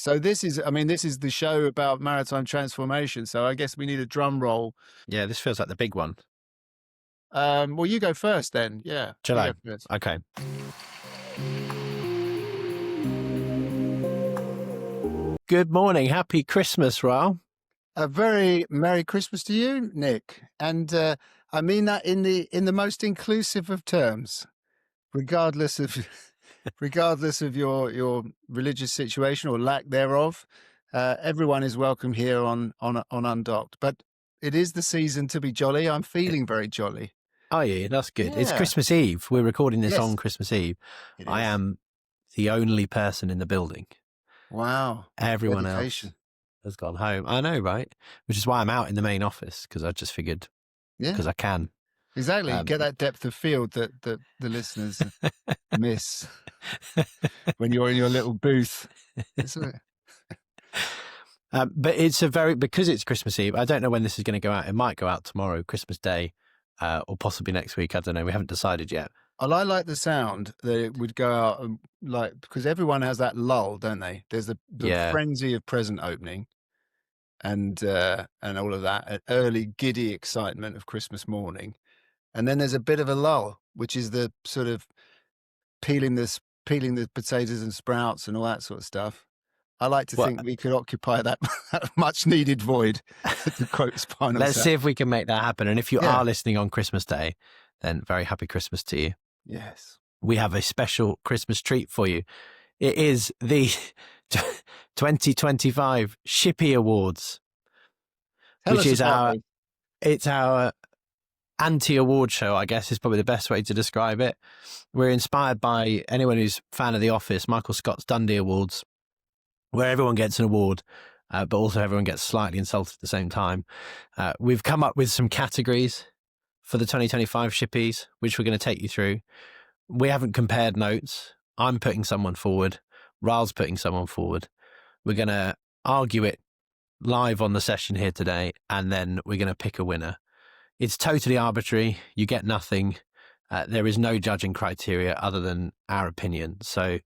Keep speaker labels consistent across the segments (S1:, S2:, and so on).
S1: So this is the show about maritime transformation. So I guess we need a drum roll.
S2: Yeah, this feels like the big one.
S1: Well, you go first then. Yeah.
S2: Shall
S1: you
S2: I?
S1: go first.
S2: Okay. Good morning. Happy Christmas, Raal.
S1: A very Merry Christmas to you, Nick. And I mean that in the most inclusive of terms, regardless of your religious situation or lack thereof. Everyone is welcome here on Undocked. But it is the season to be jolly. I'm feeling very jolly.
S2: Are you? That's good. It's
S1: Yeah.
S2: Christmas Eve. We're recording this
S1: Yes.
S2: on Christmas Eve.
S1: It
S2: I
S1: is.
S2: am the only person in the building.
S1: Wow.
S2: Everyone
S1: Dedication.
S2: else has gone home. I know, right? Which is why I'm out in the main office, because I just figured,
S1: Yeah.
S2: because I can.
S1: Exactly. Get that depth of field that the listeners miss when you're in your little booth. Isn't it?
S2: But it's because it's Christmas Eve, I don't know when this is going to go out. It might go out tomorrow, Christmas Day, or possibly next week. I don't know. We haven't decided yet.
S1: Well, I like the sound that it would go out, because everyone has that lull, don't they? There's the frenzy of present opening and all of that, early giddy excitement of Christmas morning. And then there's a bit of a lull, which is the sort of peeling the potatoes and sprouts and all that sort of stuff. I like to think we could occupy that much needed void, to quote Spinal
S2: Let's
S1: Tap.
S2: see if we can make that happen. And if you are listening on Christmas Day, then very happy Christmas to you.
S1: Yes.
S2: We have a special Christmas treat for you. It is the 2025 Shippee Awards, which is our anti-award show, I guess is probably the best way to describe it. We're inspired by anyone who's a fan of The Office, Michael Scott's Dundee Awards, where everyone gets an award, but also everyone gets slightly insulted at the same time. We've come up with some categories for the 2025 Shippies, which we're going to take you through. We haven't compared notes. I'm putting someone forward. Raal's putting someone forward. We're going to argue it live on the session here today, and then we're going to pick a winner. It's totally arbitrary. You get nothing. There is no judging criteria other than our opinion. So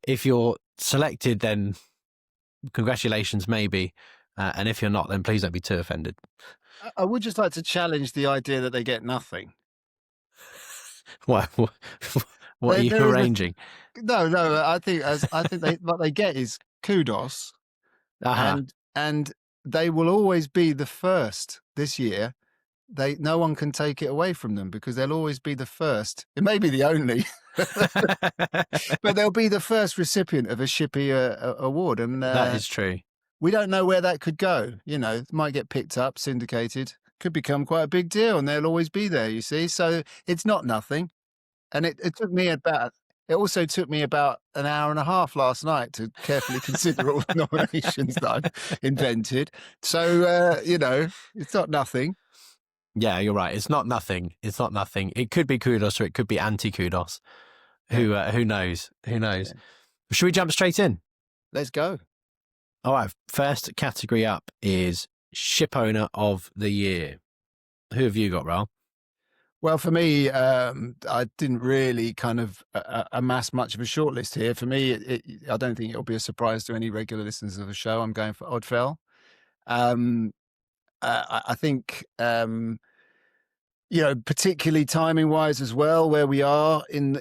S2: if you're selected, then congratulations, maybe. And if you're not, then please don't be too offended.
S1: I would just like to challenge the idea that they get nothing.
S2: What are you arranging?
S1: No. I think what they get is kudos, and they will always be the first this year. No one can take it away from them because they'll always be the first. It may be the only, but they'll be the first recipient of a Shippee award, and
S2: that is true.
S1: We don't know where that could go. It might get picked up, syndicated, could become quite a big deal, and they'll always be there. You see, so it's not nothing. And it took me about. It also took me about an hour and a half last night to carefully consider all the nominations that I've invented. So it's not nothing.
S2: Yeah, you're right. It's not nothing. It's not nothing. It could be kudos or it could be anti-kudos. Who knows? Who knows?
S1: Yeah.
S2: Should we jump straight in?
S1: Let's go.
S2: All right. First category up is Ship Owner of the Year. Who have you got, Raal?
S1: Well, for me, I didn't really kind of amass much of a shortlist here. For me, I don't think it'll be a surprise to any regular listeners of the show. I'm going for Oddfell. I think, particularly timing wise as well, where we are in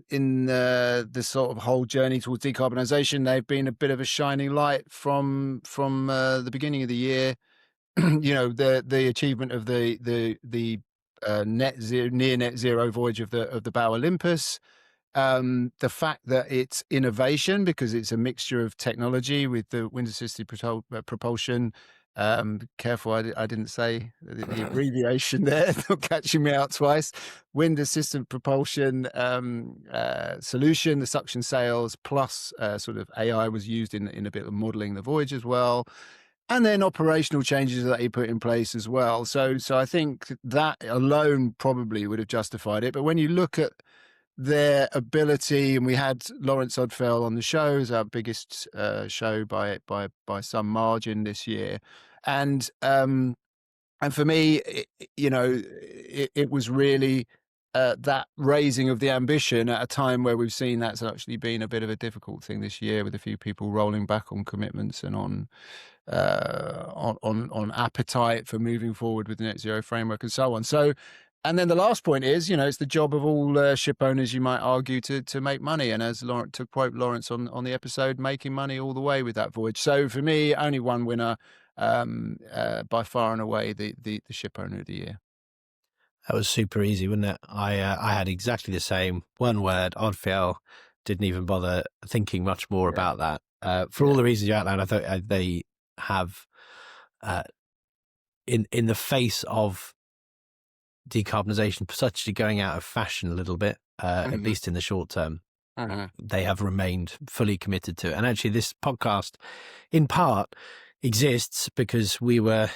S1: the sort of whole journey towards decarbonisation, they've been a bit of a shining light from the beginning of the year. The achievement of the near net zero voyage of the Bow Olympus. The fact that it's innovation because it's a mixture of technology with the wind assisted propulsion. Careful, I didn't say the abbreviation there, not catching me out twice. Wind assisted propulsion solution, the suction sails, plus sort of AI was used in a bit of modelling the voyage as well. And then operational changes that he put in place as well. So I think that alone probably would have justified it. But when you look at their ability, and we had Lawrence Oddfell on the show as our biggest show by some margin this year, and for me, it was really that raising of the ambition at a time where we've seen that's actually been a bit of a difficult thing this year, with a few people rolling back on commitments and on appetite for moving forward with the net zero framework and so on. So, and then the last point is, it's the job of all ship owners, you might argue, to make money. And as Lawrence, to quote Lawrence on the episode, making money all the way with that voyage. So for me, only one winner, by far and away, the ship owner of the year.
S2: That was super easy, wasn't it? I had exactly the same. One word, Oddfell. Didn't even bother thinking much more about that. For all the reasons you outlined, I thought they have, in the face of decarbonisation potentially going out of fashion a little bit, at least in the short term, they have remained fully committed to it. And actually, this podcast, in part, exists because we were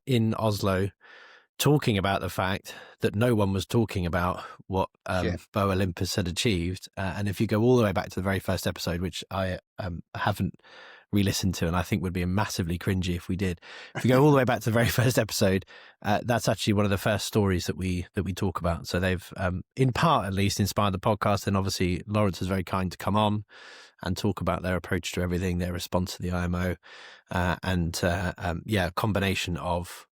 S2: in Oslo talking about the fact that no one was talking about what Bo Olympus had achieved. And if you go all the way back to the very first episode, which I haven't re-listened to, and I think would be massively cringy if we did. If you go all the way back to the very first episode, that's actually one of the first stories that we talk about. So they've, in part at least, inspired the podcast. And obviously Lawrence was very kind to come on and talk about their approach to everything, their response to the IMO, and a combination of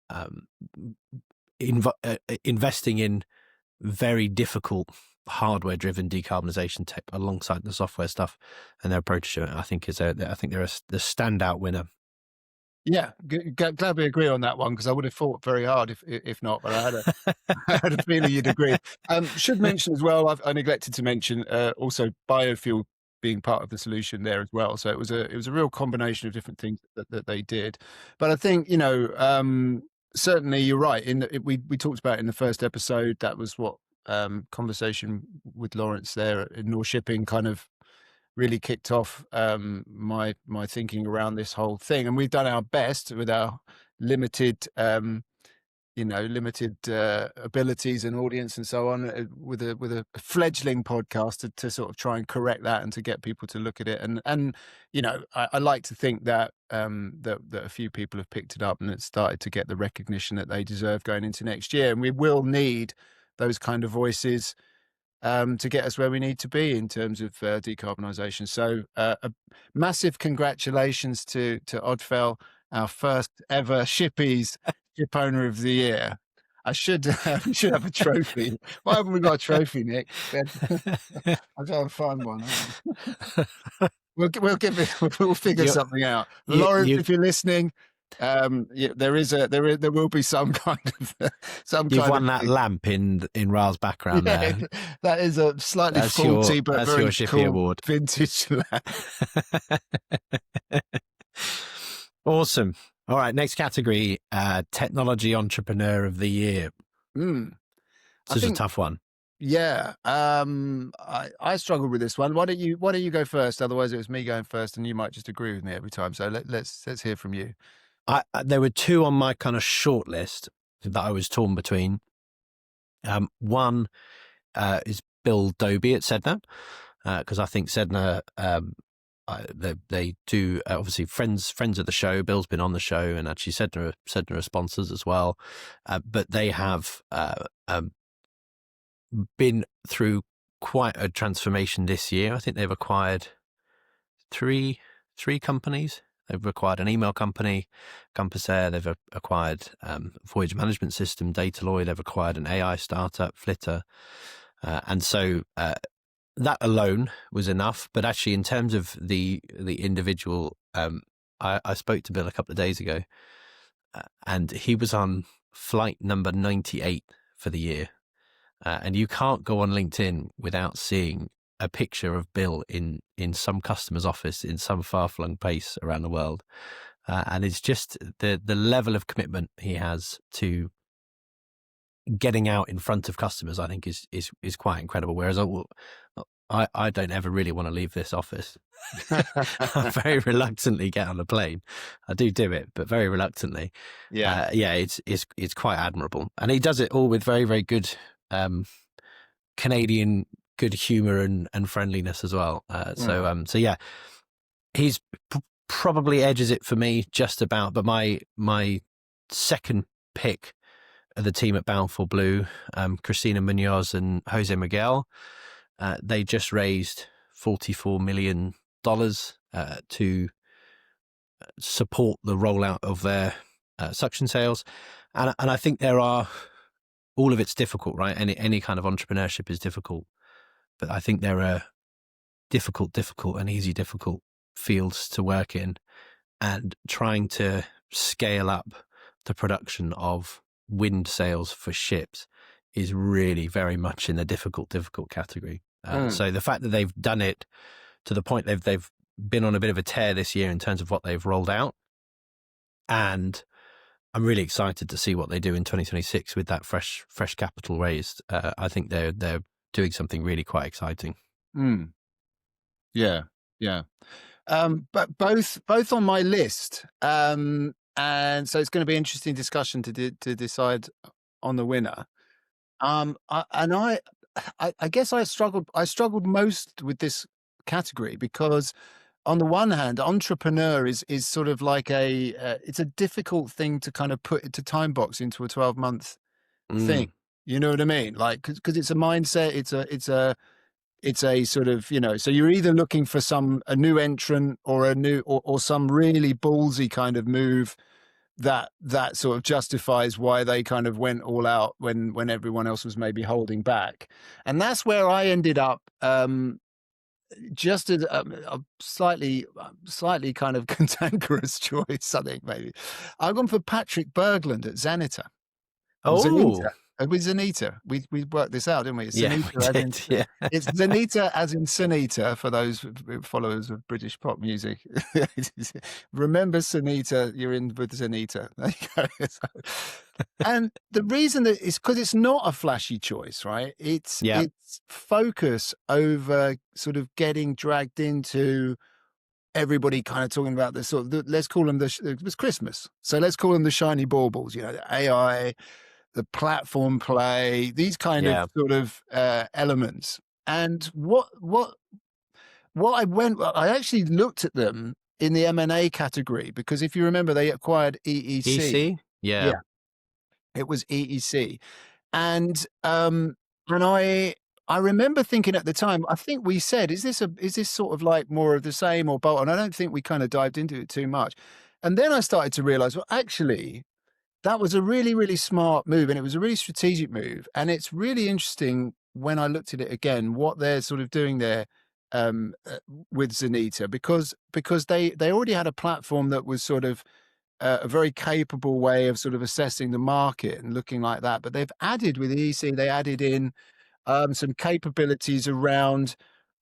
S2: investing in very difficult hardware-driven decarbonisation tech alongside the software stuff, and their approach to it, I think they're the standout winner. Yeah,
S1: glad we agree on that one, because I would have fought very hard if not, but I had a feeling you'd agree. Should mention as well, I neglected to mention also biofuel being part of the solution there as well. So it was a real combination of different things that they did. But I think certainly you're right. We talked about in the first episode, that was what conversation with Lawrence there in North Shipping kind of really kicked off my thinking around this whole thing. And we've done our best with our limited abilities and audience and so on, with a fledgling podcast to sort of try and correct that and to get people to look at it. And I like to think that that a few people have picked it up and it's started to get the recognition that they deserve going into next year. And we will need those kind of voices to get us where we need to be in terms of decarbonisation. So a massive congratulations to Oddfell, our first ever Shippee's Ship Owner of the Year. We should have a trophy. Why haven't we got a trophy, Nick? I'll go and find one. We'll figure something out. Lawrence, if you're listening, there will be some kind of
S2: You've won that lamp in Raal's background there.
S1: That is a slightly faulty but very
S2: your Shippee
S1: cool
S2: Award.
S1: Vintage lamp.
S2: Awesome. All right, next category, Technology Entrepreneur of the Year. This is a tough one.
S1: Yeah, I struggled with this one. Why don't you go first? Otherwise, it was me going first, and you might just agree with me every time. So let's hear from you.
S2: There were two on my kind of short list that I was torn between. One is Bill Doby at Sedna, because I think Sedna, they do obviously friends of the show. Bill's been on the show, and actually Sedna are sponsors as well. But they have been through quite a transformation this year. I think they've acquired three companies. They've acquired an email company, Compass Air. They've acquired voyage management system, Dataloy. They've acquired an AI startup, Flitter. And so that alone was enough. But actually, in terms of the individual, I spoke to Bill a couple of days ago, and he was on flight number 98 for the year. And you can't go on LinkedIn without seeing a picture of Bill in some customer's office in some far-flung place around the world. And it's just the level of commitment he has to getting out in front of customers, I think is quite incredible. Whereas I don't ever really want to leave this office. I very reluctantly get on a plane. I do it, but very reluctantly.
S1: Yeah.
S2: It's quite admirable. And he does it all with very, very good Canadian good humor and friendliness as well. So yeah, he's probably edges it for me just about. But my second pick the team at Bountiful Blue, Cristina Munoz and Jose Miguel. They just raised $44 million to support the rollout of their suction sails. And I think all of it's difficult, right? Any kind of entrepreneurship is difficult. But I think there are difficult and easy difficult fields to work in. And trying to scale up the production of wind sails for ships is really very much in the difficult category. So the fact that they've done it to the point they've been on a bit of a tear this year in terms of what they've rolled out, and I'm really excited to see what they do in 2026 with that fresh capital raised. I think they're doing something really quite exciting.
S1: Yeah. But both on my list, and so it's going to be an interesting discussion to decide on the winner. I guess I struggled most with this category because on the one hand, entrepreneur is sort of like it's a difficult thing to kind of put into time box into a 12-month thing. You know what I mean? Like, because it's a mindset, it's a sort of, so you're either looking for a new entrant or or some really ballsy kind of move that sort of justifies why they kind of went all out when everyone else was maybe holding back. And that's where I ended up, just a slightly kind of cantankerous choice, I think maybe. I've gone for Patrick Berglund at Zenita. Zenita. With Zenita, we worked this out, didn't we? It's Zenita it's Zenita as in Sunita for those followers of British pop music. Remember Sunita, you're in with Zenita. There you go. And the reason that is because it's not a flashy choice, right? It's focus over sort of getting dragged into everybody kind of talking about this sort of, let's call them it was Christmas. So let's call them the shiny baubles, the AI, the platform play, these kind of sort of elements. And what I actually looked at them in the M&A category, because if you remember, they acquired EEC.
S2: Yeah.
S1: It was EEC. And I remember thinking at the time, I think we said, is this sort of like more of the same or bolt on? I don't think we kind of dived into it too much. And then I started to realize, well, actually, that was a really, really smart move, and it was a really strategic move. And it's really interesting when I looked at it again, what they're sort of doing there with Zenita, because they already had a platform that was sort of a very capable way of sort of assessing the market and looking like that. But they've added with EC, they added in some capabilities around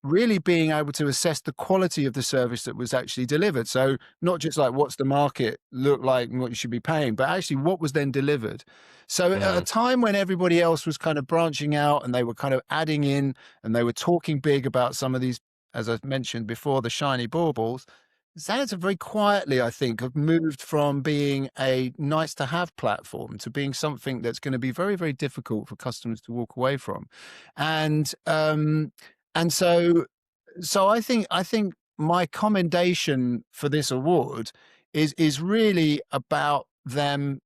S1: really being able to assess the quality of the service that was actually delivered. So not just like what's the market look like and what you should be paying, but actually what was then delivered. So at a time when everybody else was kind of branching out and they were kind of adding in and they were talking big about some of these, as I mentioned before, the shiny baubles, Zenita very quietly, I think, have moved from being a nice to have platform to being something that's going to be very, very difficult for customers to walk away from. And so I think my commendation for this award is really about them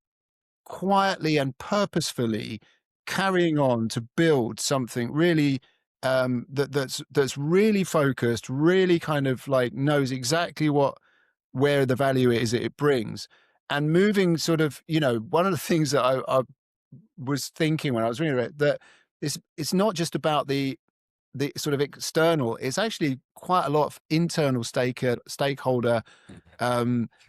S1: quietly and purposefully carrying on to build something really that's really focused, really kind of like knows exactly where the value is that it brings, and moving sort of, one of the things that I was thinking when I was reading it, that it's not just about the sort of external, it's actually quite a lot of internal stakeholder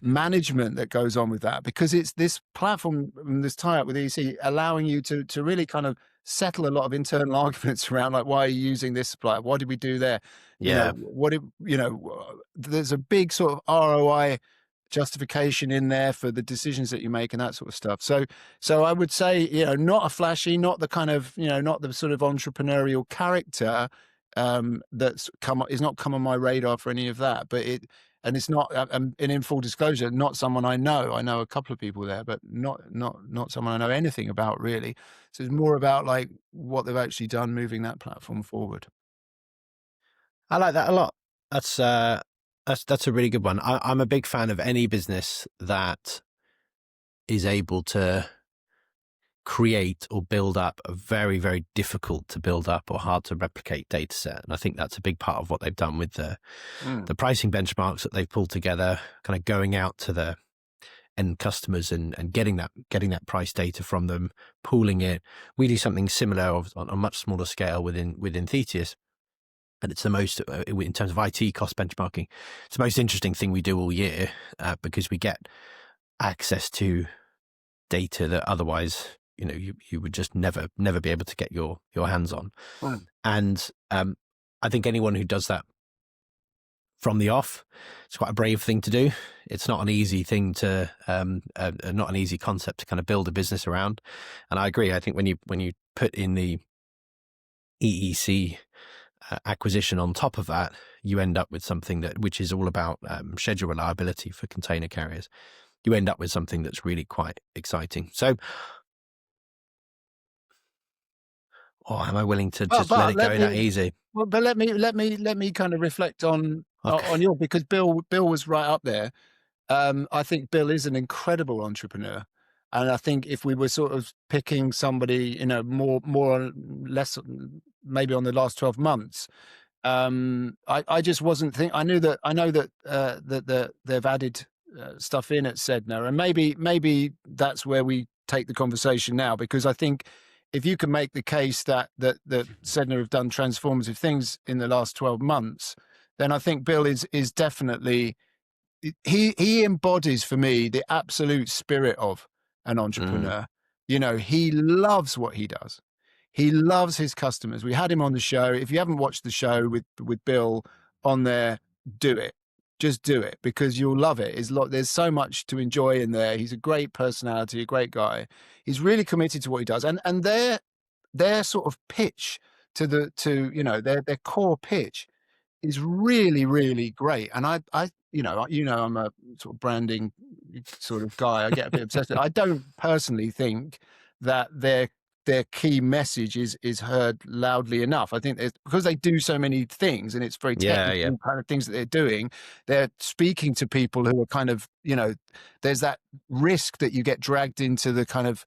S1: management that goes on with that, because it's this platform, this tie-up with EC, allowing you to really kind of settle a lot of internal arguments around, like, why are you using this supplier? What did we do there? There's a big sort of ROI justification in there for the decisions that you make and that sort of stuff. So I would say, not a flashy, not the kind of, not the sort of entrepreneurial character is not come on my radar for any of that, but it's not, and in full disclosure, not someone I know. I know a couple of people there, but not someone I know anything about really. So it's more about like what they've actually done moving that platform forward.
S2: I like that a lot. That's a really good one. I'm a big fan of any business that is able to create or build up a very, very difficult to build up or hard to replicate data set. And I think that's a big part of what they've done with the pricing benchmarks that they've pulled together, kind of going out to the end customers and getting that price data from them, pooling it. We do something similar on a much smaller scale within Thetis. And it's the most, in terms of IT cost benchmarking, it's the most interesting thing we do all year, because we get access to data that otherwise, you would just never be able to get your hands on. And I think anyone who does that from the off, it's quite a brave thing to do. It's not an easy thing to, not an easy concept to kind of build a business around. And I agree. I think when you put in the EEC acquisition on top of that, you end up with something which is all about schedule reliability for container carriers. You end up with something that's really quite exciting. So, am I willing to just let it go that easy?
S1: Well, but let me kind of reflect on your, because Bill was right up there. I think Bill is an incredible entrepreneur, and I think if we were sort of picking somebody, more or less, maybe on the last 12 months, I just wasn't I know that they've added stuff in at Sedna, and maybe that's where we take the conversation now, because I think if you can make the case that Sedna have done transformative things in the last 12 months, then I think Bill is definitely, he embodies for me the absolute spirit of an entrepreneur. He loves what he does. He loves his customers. We had him on the show. If you haven't watched the show with Bill on there, do it. Just do it, because you'll love it. There's so much to enjoy in there. He's a great personality, a great guy. He's really committed to what he does. And their sort of pitch their core pitch is really, really great. And I'm a sort of branding sort of guy. I get a bit obsessed with it. I don't personally think that their key message is heard loudly enough. I think because they do so many things, and it's very technical kind of things that they're doing, they're speaking to people who are kind of, there's that risk that you get dragged into the kind of,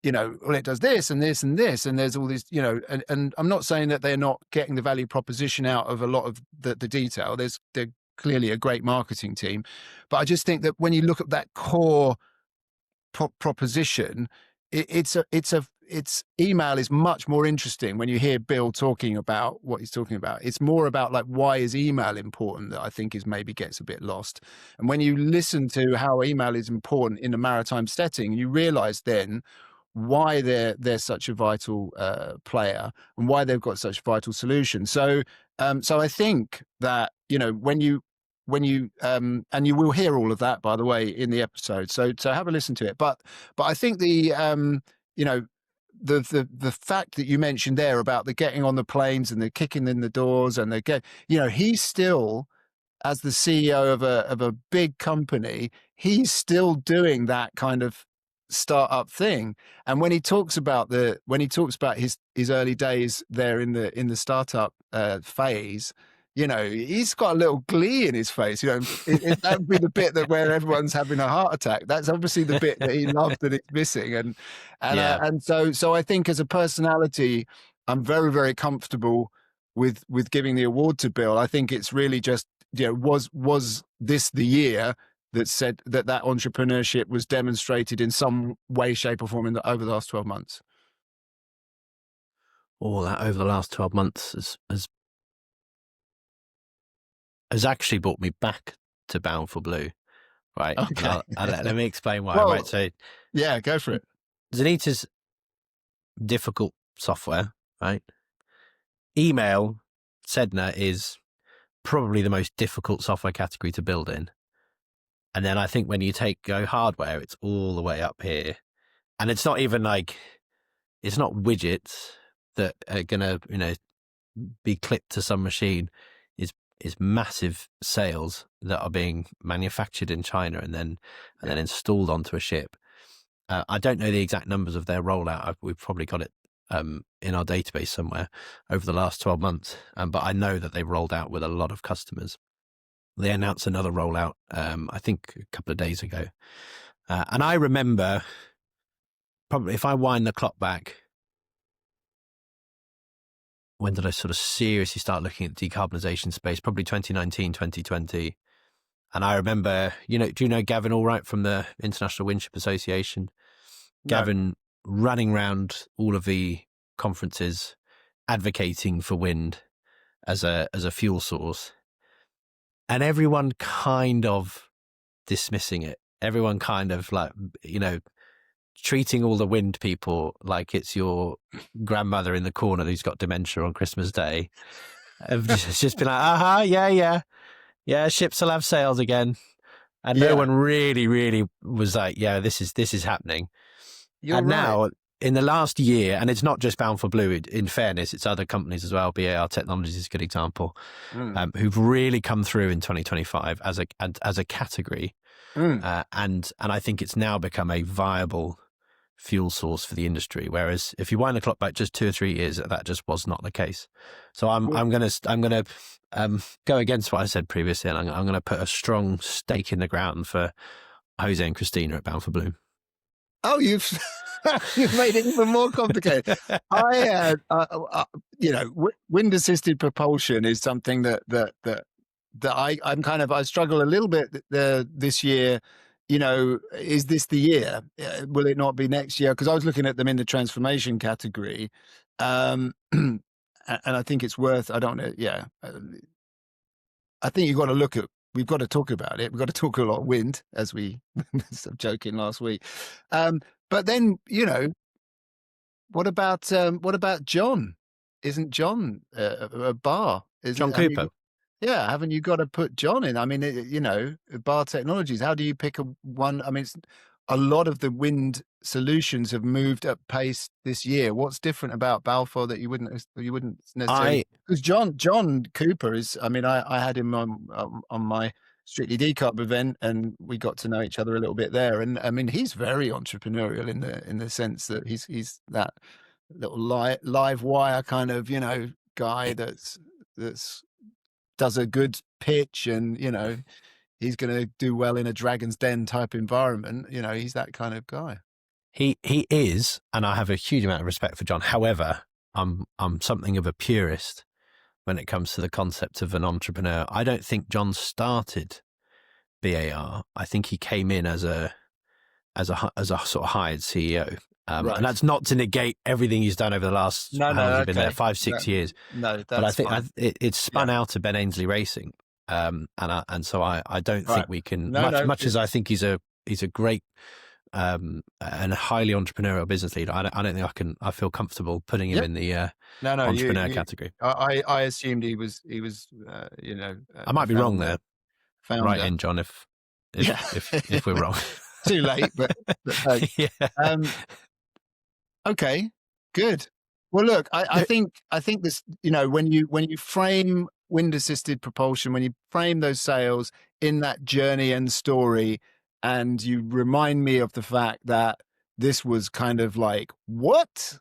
S1: well, it does this and this and this, and there's all these, and I'm not saying that they're not getting the value proposition out of a lot of the detail. They're clearly a great marketing team, but I just think that when you look at that core proposition, it's email is much more interesting when you hear Bill talking about what he's talking about. It's more about like, why is email important, that I think maybe gets a bit lost. And when you listen to how email is important in a maritime setting, you realize then why they're such a vital player, and why they've got such a vital solution. So I think that, when you and you will hear all of that, by the way, in the episode. So have a listen to it. But I think the fact that you mentioned there about the getting on the planes and the kicking in the doors and he's still, as the CEO of a big company, he's still doing that kind of startup thing. And when he talks about his early days there in the startup phase, he's got a little glee in his face. That would be the bit where everyone's having a heart attack. That's obviously the bit that he loved that it's missing. And so I think as a personality, I'm very, very comfortable with giving the award to Bill. I think it's really just, was this the year that said that entrepreneurship was demonstrated in some way, shape, or form over the last 12 months?
S2: All that over the last 12 months has actually brought me back to Bound for Blue, right?
S1: Okay.
S2: Let me explain why.
S1: Well,
S2: right, so
S1: yeah, go for it.
S2: Zenita's difficult software, right? Email, Sedna, is probably the most difficult software category to build in. And then I think when you go hardware, it's all the way up here. And it's not even it's not widgets that are going to, be clipped to some machine. Is massive sales that are being manufactured in China and then installed onto a ship. I don't know the exact numbers of their rollout. We've probably got it in our database somewhere over the last 12 months. But I know that they've rolled out with a lot of customers. They announced another rollout, I think a couple of days ago. And I remember probably if I wind the clock back, when did I sort of seriously start looking at the decarbonisation space? Probably 2019, 2020. And I remember, do you know Gavin Allwright from the International Windship Association?
S1: No.
S2: Gavin running around all of the conferences advocating for wind as a fuel source, and everyone kind of dismissing it. Everyone kind of like, treating all the wind people like it's your grandmother in the corner who's got dementia on Christmas Day. just been like, yeah, ships will have sails again. And no one really was like, yeah, this is happening.
S1: You're right.
S2: Now, in the last year, and it's not just Bound for Blue, in fairness, it's other companies as well. BAR Technologies is a good example, who've really come through in 2025 as a category. And I think it's now become a viable fuel source for the industry. Whereas if you wind the clock back just 2 or 3 years, that just was not the case. So I'm gonna go against what I said previously, and I'm gonna put a strong stake in the ground for Jose and Christina at Bound for Blue.
S1: Oh, you've made it even more complicated. Wind assisted propulsion is something that I struggle a little bit this year. Is this the year? Will it not be next year? Because I was looking at them in the transformation category, and I think it's worth. I don't know. Yeah, I think you've got to look at. We've got to talk about it. We've got to talk a lot of wind, as we were joking last week. But then, what about John? Isn't John a bar?
S2: John Cooper.
S1: Haven't you got to put John in? I mean, Bar Technologies. How do you pick one? I mean, a lot of the wind solutions have moved at pace this year. What's different about Balfour that you wouldn't necessarily? Because John Cooper is. I mean, I had him on my Strictly Decarb event, and we got to know each other a little bit there. And I mean, he's very entrepreneurial in the sense that he's that little live wire kind of guy that's does a good pitch, and he's going to do well in a Dragon's Den type environment. He's that kind of guy.
S2: He is, and I have a huge amount of respect for John. However, I'm something of a purist when it comes to the concept of an entrepreneur. I don't think John started BAR. I think he came in as a sort of hired CEO. Right. And that's not to negate everything he's done over the last been there 5-6 years.
S1: No, that's
S2: but I think
S1: fine.
S2: It's spun out of Ben Ainsley Racing, and so I don't think we can much as I think he's a great and a highly entrepreneurial business leader. I don't think I feel comfortable putting him in the entrepreneur category.
S1: I assumed he was
S2: I might be wrong there.
S1: Founder.
S2: Right in, John, if we're wrong.
S1: Too late, but okay, good. Well, look, I think this, when you frame wind assisted propulsion, when you frame those sails in that journey and story, and you remind me of the fact that this was kind of like, what?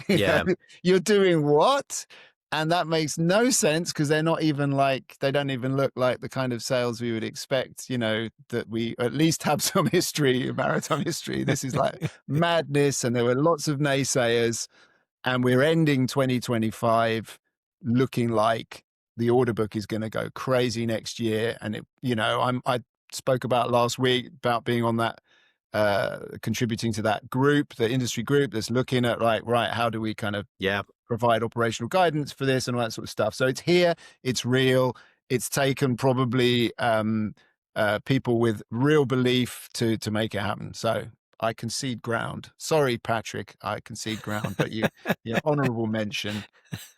S1: You're doing what? And that makes no sense, because they're not even they don't even look like the kind of sails we would expect, that we at least have some history, maritime history. This is like madness. And there were lots of naysayers, and we're ending 2025 looking like the order book is going to go crazy next year. And I spoke about last week about being on that, contributing to that group, the industry group that's looking at how do we kind of provide operational guidance for this and all that sort of stuff. So it's here, it's real, it's taken probably people with real belief to make it happen. So I concede ground. Sorry, Patrick, I concede ground, but you honourable mention.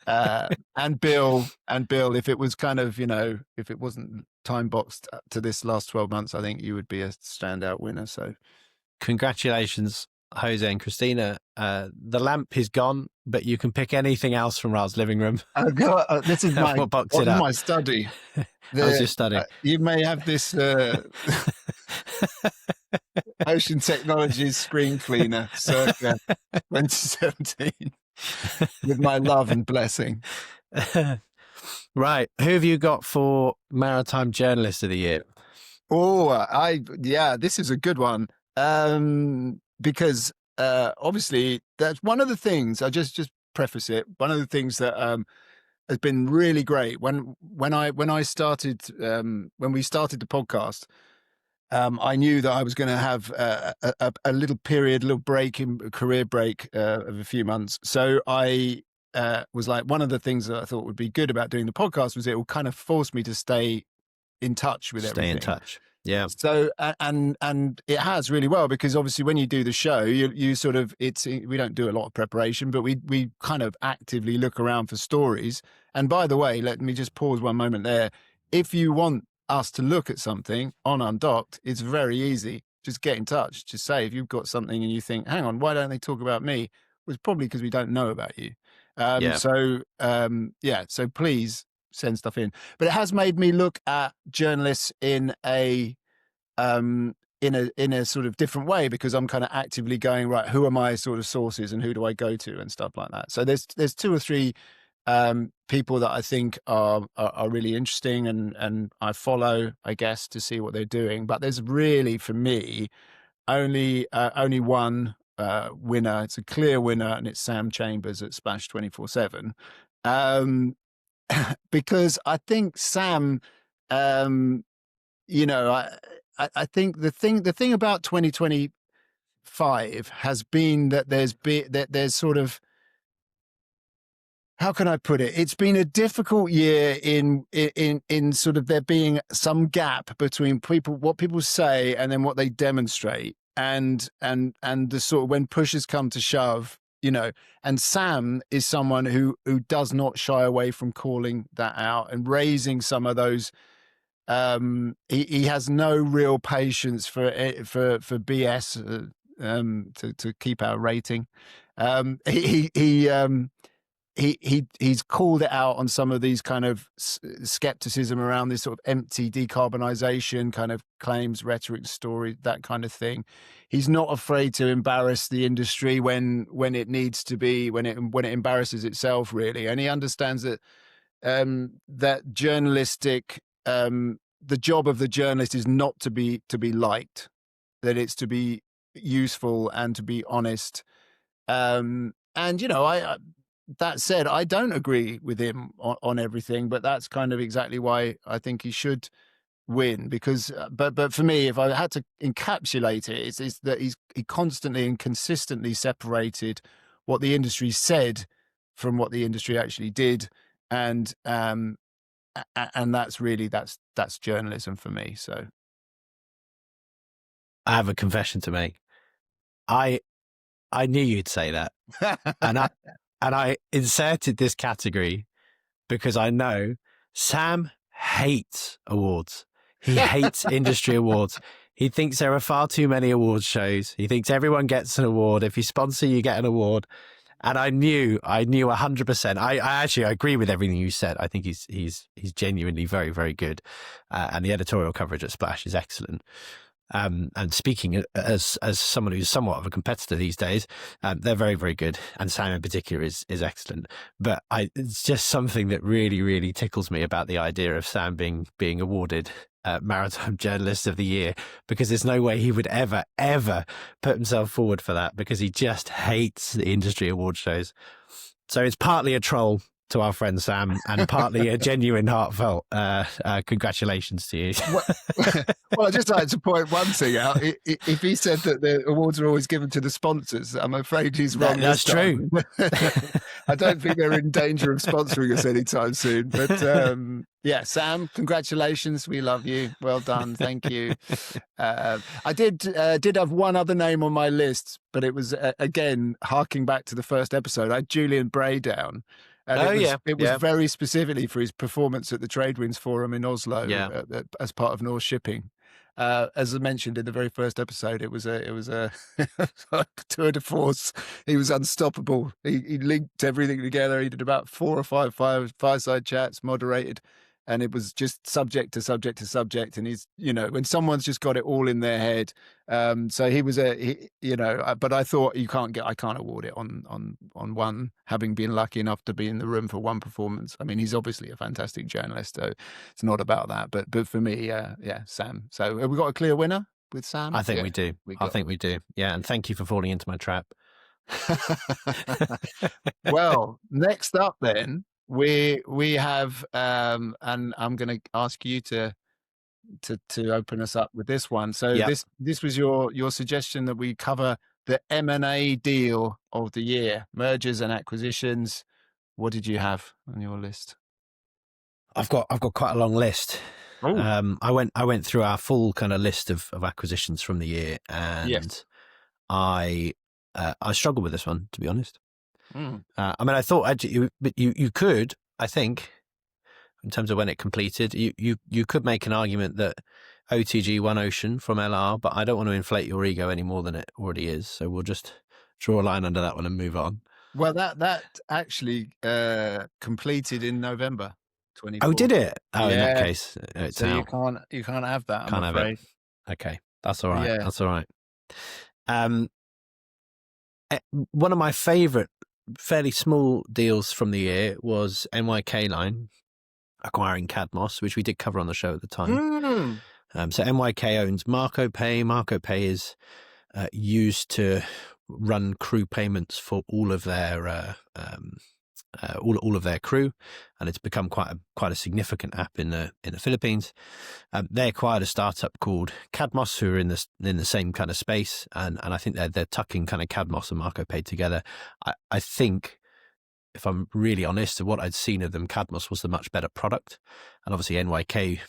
S1: And Bill, if it was kind of, if it wasn't time boxed to this last 12 months, I think you would be a standout winner. So
S2: congratulations, Jose and Christina. The lamp is gone, but you can pick anything else from Raal's living room.
S1: This is my study.
S2: How's your study?
S1: You may have this Ocean Technologies screen cleaner circa 2017 with my love and blessing.
S2: Right. Who have you got for Maritime Journalist of the Year?
S1: Oh, this is a good one. Because obviously that's one of the things. I just preface it. One of the things that has been really great when I started when we started the podcast. I knew that I was going to have a little period, a little break in career break of a few months. So I was like, one of the things that I thought would be good about doing the podcast was it will kind of force me to stay in touch with
S2: Stay in
S1: everything.
S2: touch. Yeah.
S1: So and it has really well, because obviously when you do the show, you sort of, we don't do a lot of preparation, but we kind of actively look around for stories. And by the way, let me just pause one moment there. If you want us to look at something on Undocked, it's very easy. Just get in touch. Just say if you've got something and you think, hang on, why don't they talk about me? Well, it's probably because we don't know about you.
S2: Yeah.
S1: So please send stuff in. But it has made me look at journalists in a sort of different way, because I'm kind of actively going, right, who are my sort of sources and who do I go to and stuff like that. So there's two or three people that I think are really interesting, and I follow, I guess, to see what they're doing. But there's really, for me, only one winner. It's a clear winner, and it's Sam Chambers at Splash 24/7. Because I think Sam, I think the thing about 2025 has been that there's sort of, how can I put it? It's been a difficult year in sort of there being some gap between what people say and then what they demonstrate, and the sort of, when push has come to shove, and Sam is someone who does not shy away from calling that out and raising some of those. He has no real patience for BS to keep our rating. He's called it out on some of these kind of skepticism around this sort of empty decarbonisation kind of claims, rhetoric, story, that kind of thing. He's not afraid to embarrass the industry when it needs to be, when it embarrasses itself, really. And he understands that that journalistic, the job of the journalist is not to be liked, that it's to be useful and to be honest. And I that said, I don't agree with him on everything, but that's kind of exactly why I think he should win. Because, but for me, if I had to encapsulate it, it's that he constantly and consistently separated what the industry said from what the industry actually did, and that's really that's journalism for me. So
S2: I have a confession to make. I knew you'd say that, and I inserted this category because I know Sam hates awards. He hates industry awards. He thinks there are far too many awards shows. He thinks everyone gets an award. If you sponsor, you get an award. And I knew 100%. I actually agree with everything you said. I think he's genuinely very, very good. And the editorial coverage at Splash is excellent. And speaking as someone who's somewhat of a competitor these days, they're very, very good. And Sam in particular is excellent. But it's just something that really, really tickles me about the idea of Sam being awarded Maritime Journalist of the Year, because there's no way he would ever, ever put himself forward for that, because he just hates the industry award shows. So it's partly a troll to our friend Sam, and partly a genuine, heartfelt congratulations to you.
S1: Well, I'd just like to point one thing out. If he said that the awards are always given to the sponsors, I'm afraid he's wrong.
S2: That's true.
S1: I don't think they're in danger of sponsoring us anytime soon. But yeah, Sam, congratulations. We love you. Well done. Thank you. I did have one other name on my list, but it was, again, harking back to the first episode. I had Julian Bray down. And it was very specifically for his performance at the Tradewinds Forum in Oslo, as part of North Shipping. As I mentioned in the very first episode, it was a tour de force. He was unstoppable. He linked everything together. He did about 4 or 5 fireside chats, moderated, and it was just subject to subject to subject. And he's, when someone's just got it all in their head. So he was but I thought I can't award it on one, having been lucky enough to be in the room for one performance. I mean, he's obviously a fantastic journalist, so it's not about that. But for me, Sam. So have we got a clear winner? with Sam?
S2: I think
S1: Yeah,
S2: we do. I think we do. Yeah, and thank you for falling into my trap.
S1: Well, next up then we have and I'm going to ask you to open us up with this one. So
S2: Yep.
S1: this was your suggestion that we cover the M&A deal of the year, mergers and acquisitions. What did you have on your list?
S2: I've got quite a long list.
S1: Oh,
S2: I went through our full kind of list of acquisitions from the year, and
S1: yes.
S2: I struggled with this one, to be honest.
S1: Mm.
S2: I mean, I thought actually, you could, I think, in terms of when it completed, you could make an argument that OTG won Ocean from LR, but I don't want to inflate your ego any more than it already is. So we'll just draw a line under that one and move on.
S1: Well, that actually completed in November 24.
S2: Oh, did it? Oh, in that
S1: Yeah.
S2: case, it's
S1: So
S2: out.
S1: you can't have that, I'm
S2: Can't have it.
S1: afraid.
S2: Okay, that's all right.
S1: Yeah.
S2: That's all right. One of my favourite, fairly small deals from the year was NYK Line acquiring Cadmos, which we did cover on the show at the time. So NYK owns Marco Pay. Marco Pay is used to run crew payments for all of their all of their crew, and it's become quite a significant app in the Philippines. They acquired a startup called Cadmos, who are in the same kind of space, and I think they're tucking kind of Cadmos and Marco Pay together. I think, if I'm really honest, what I'd seen of them, Cadmos was the much better product, and obviously NYK,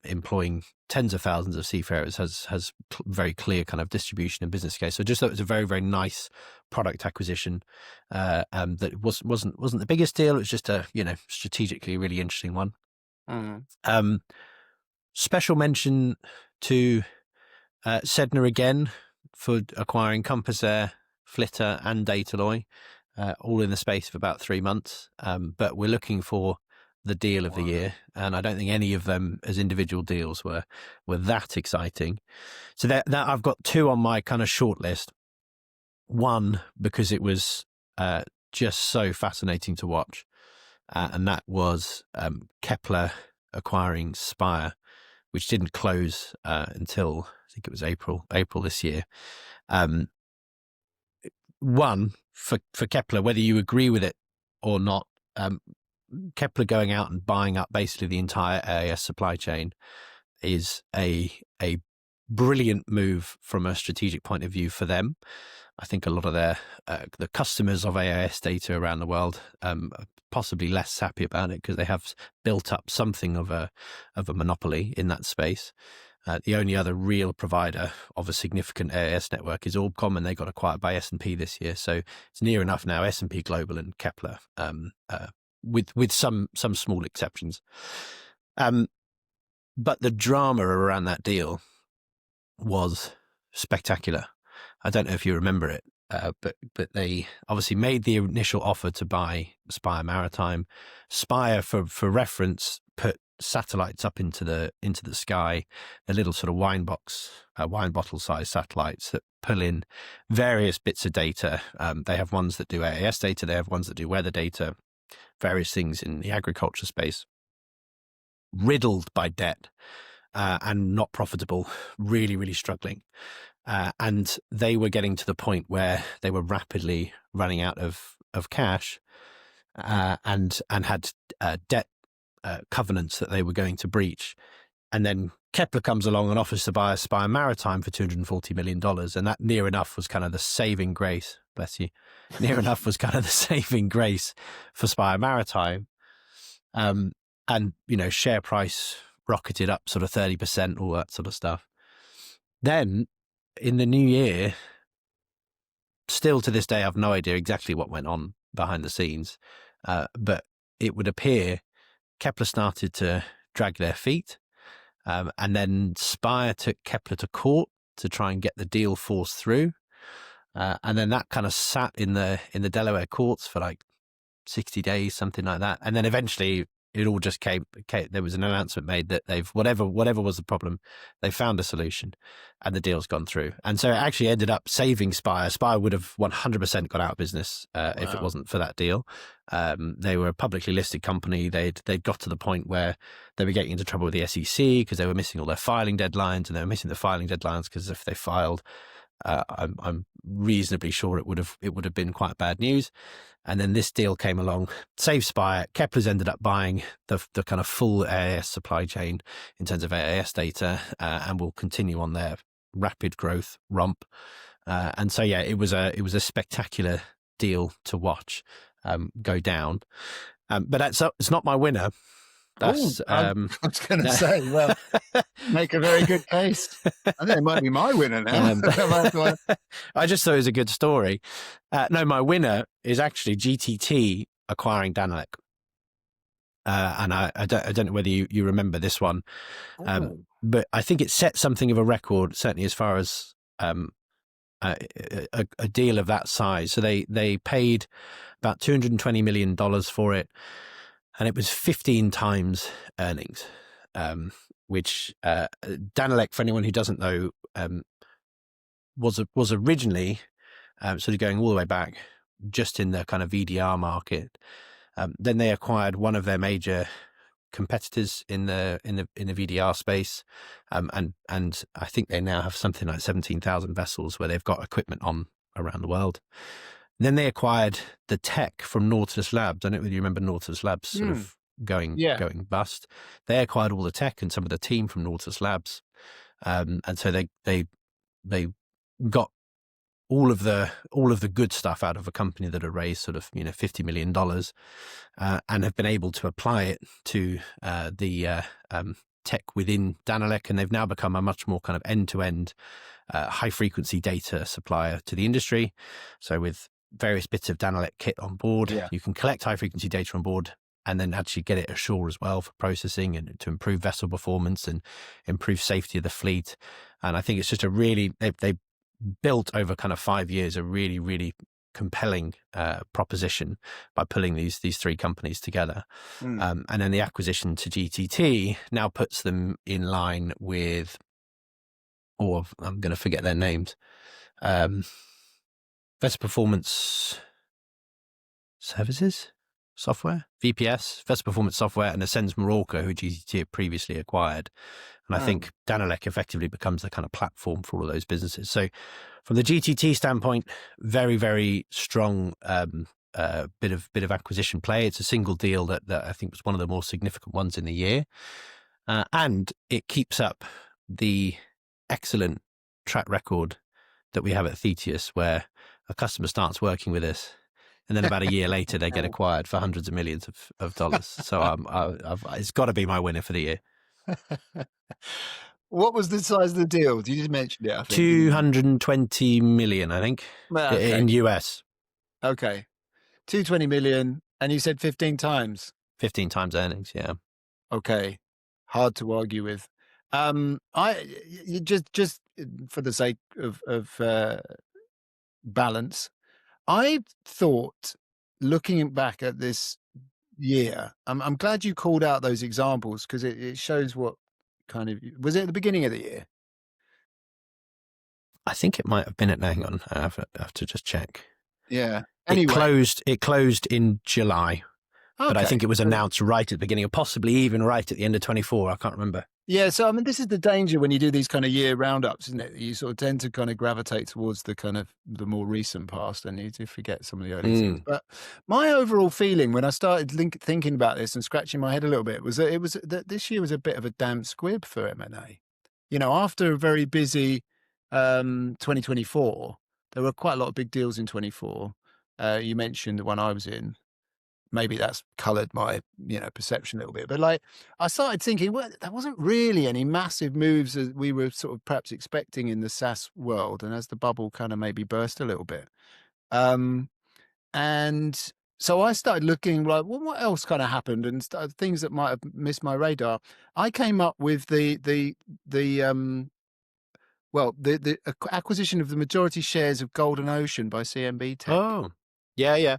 S2: employing tens of thousands of seafarers, has very clear kind of distribution and business case. So just thought it was a very, very nice product acquisition. That wasn't the biggest deal. It was just a strategically really interesting one. Special mention to Sedna again for acquiring Compass Air, Flitter, and Dataloy, all in the space of about 3 months. But we're looking for the deal of the year, and I don't think any of them as individual deals were that exciting. So that I've got two on my kind of short list. One, because it was just so fascinating to watch, and that was Kepler acquiring Spire, which didn't close until I think it was April this year. One, for Kepler, whether you agree with it or not, Kepler going out and buying up basically the entire AIS supply chain is a brilliant move from a strategic point of view for them. I think a lot of their the customers of AIS data around the world are possibly less happy about it because they have built up something of a monopoly in that space. The only other real provider of a significant AIS network is Orbcom, and they got acquired by S&P this year. So it's near enough now S&P Global and Kepler, with some small exceptions. But the drama around that deal was spectacular. I don't know if you remember it, but they obviously made the initial offer to buy Spire Maritime. Spire, for reference, put satellites up into the sky, the little sort of wine bottle size satellites that pull in various bits of data. They have ones that do AIS data, they have ones that do weather data, various things in the agriculture space. Riddled by debt and not profitable, really, really struggling. And they were getting to the point where they were rapidly running out of cash and had debt covenants that they were going to breach. And then Kepler comes along and offers to buy a Spire Maritime for $240 million. And that near enough was kind of the saving grace, bless you, near enough was kind of the saving grace for Spire Maritime. And, share price rocketed up sort of 30%, all that sort of stuff. Then in the new year, still to this day, I have no idea exactly what went on behind the scenes. But it would appear Kepler started to drag their feet, and then Spire took Kepler to court to try and get the deal forced through, and then that kind of sat in the Delaware courts for like 60 days, something like that, and then eventually it all just came. There was an announcement made that they've whatever was the problem, they found a solution, and the deal's gone through. And so it actually ended up saving Spire. Spire would have 100% got out of business if it wasn't for that deal. They were a publicly listed company. They'd got to the point where they were getting into trouble with the SEC because they were missing all their filing deadlines, and they were missing the filing deadlines because if they filed, I'm reasonably sure it would have been quite bad news. And then this deal came along, saved Spire. Kepler's ended up buying the kind of full AIS supply chain in terms of AIS data, and will continue on their rapid growth romp. And so yeah, it was a spectacular deal to watch go down. But it's not my winner. That's
S1: I was going to say, well, make a very good case. I think it might be my winner now.
S2: I just thought it was a good story. No, my winner is actually GTT acquiring Danelec. And I don't know whether you remember this one, but I think it set something of a record, certainly as far as a deal of that size. So they paid about $220 million for it, and it was 15 times earnings, which Danelec, for anyone who doesn't know, was originally sort of going all the way back just in the kind of VDR market. Then they acquired one of their major competitors in the VDR space, and I think they now have something like 17,000 vessels where they've got equipment on around the world. Then they acquired the tech from Nautilus Labs. I don't know if you remember Nautilus Labs sort of going bust. They acquired all the tech and some of the team from Nautilus Labs, and so they got all of the good stuff out of a company that had raised sort of $50 million, and have been able to apply it to the tech within Danelec, and they've now become a much more kind of end-to-end high frequency data supplier to the industry. So with various bits of Danelec kit on board, you can collect high frequency data on board and then actually get it ashore as well for processing and to improve vessel performance and improve safety of the fleet. And I think it's just a really, they built over kind of 5 years a really, really compelling proposition by pulling these three companies together. And then the acquisition to GTT now puts them in line with, or I'm going to forget their names, Vessel Performance Services Software, VPS, Vessel Performance Software, and Ascends Morocco, who GTT had previously acquired. And I think Danelec effectively becomes the kind of platform for all of those businesses. So from the GTT standpoint, very, very strong bit of acquisition play. It's a single deal that I think was one of the more significant ones in the year. And it keeps up the excellent track record that we have at Thetis, where a customer starts working with us, and then about a year later, they get acquired for hundreds of millions of dollars. So it's got to be my winner for the year.
S1: What was the size of the deal? You just mentioned it, I think.
S2: 220 million, I think, in US.
S1: Okay. 220 million, and you said 15 times.
S2: 15 times earnings, yeah.
S1: Okay. Hard to argue with. Just for the sake of balance, I thought, looking back at this year, I'm glad you called out those examples, because it shows what kind of, was it at the beginning of the year?
S2: I think it might have been hang on, I have to just check.
S1: Yeah. Anyway.
S2: It closed in July, but I think it was announced right at the beginning, or possibly even right at the end of 24. I can't remember. Yeah,
S1: so I mean, this is the danger when you do these kind of year roundups, isn't it? You sort of tend to kind of gravitate towards the kind of the more recent past, and you do forget some of the early things. But my overall feeling when I started thinking about this and scratching my head a little bit was that this year was a bit of a damp squib for M&A. After a very busy 2024, there were quite a lot of big deals in 24. You mentioned the one I was in. Maybe that's coloured my, perception a little bit. But I started thinking, well, there wasn't really any massive moves as we were sort of perhaps expecting in the SaaS world, and as the bubble kind of maybe burst a little bit. And so I started looking like, well, what else kind of happened, and things that might have missed my radar. I came up with the acquisition of the majority shares of Golden Ocean by CMB Tech.
S2: Oh, yeah.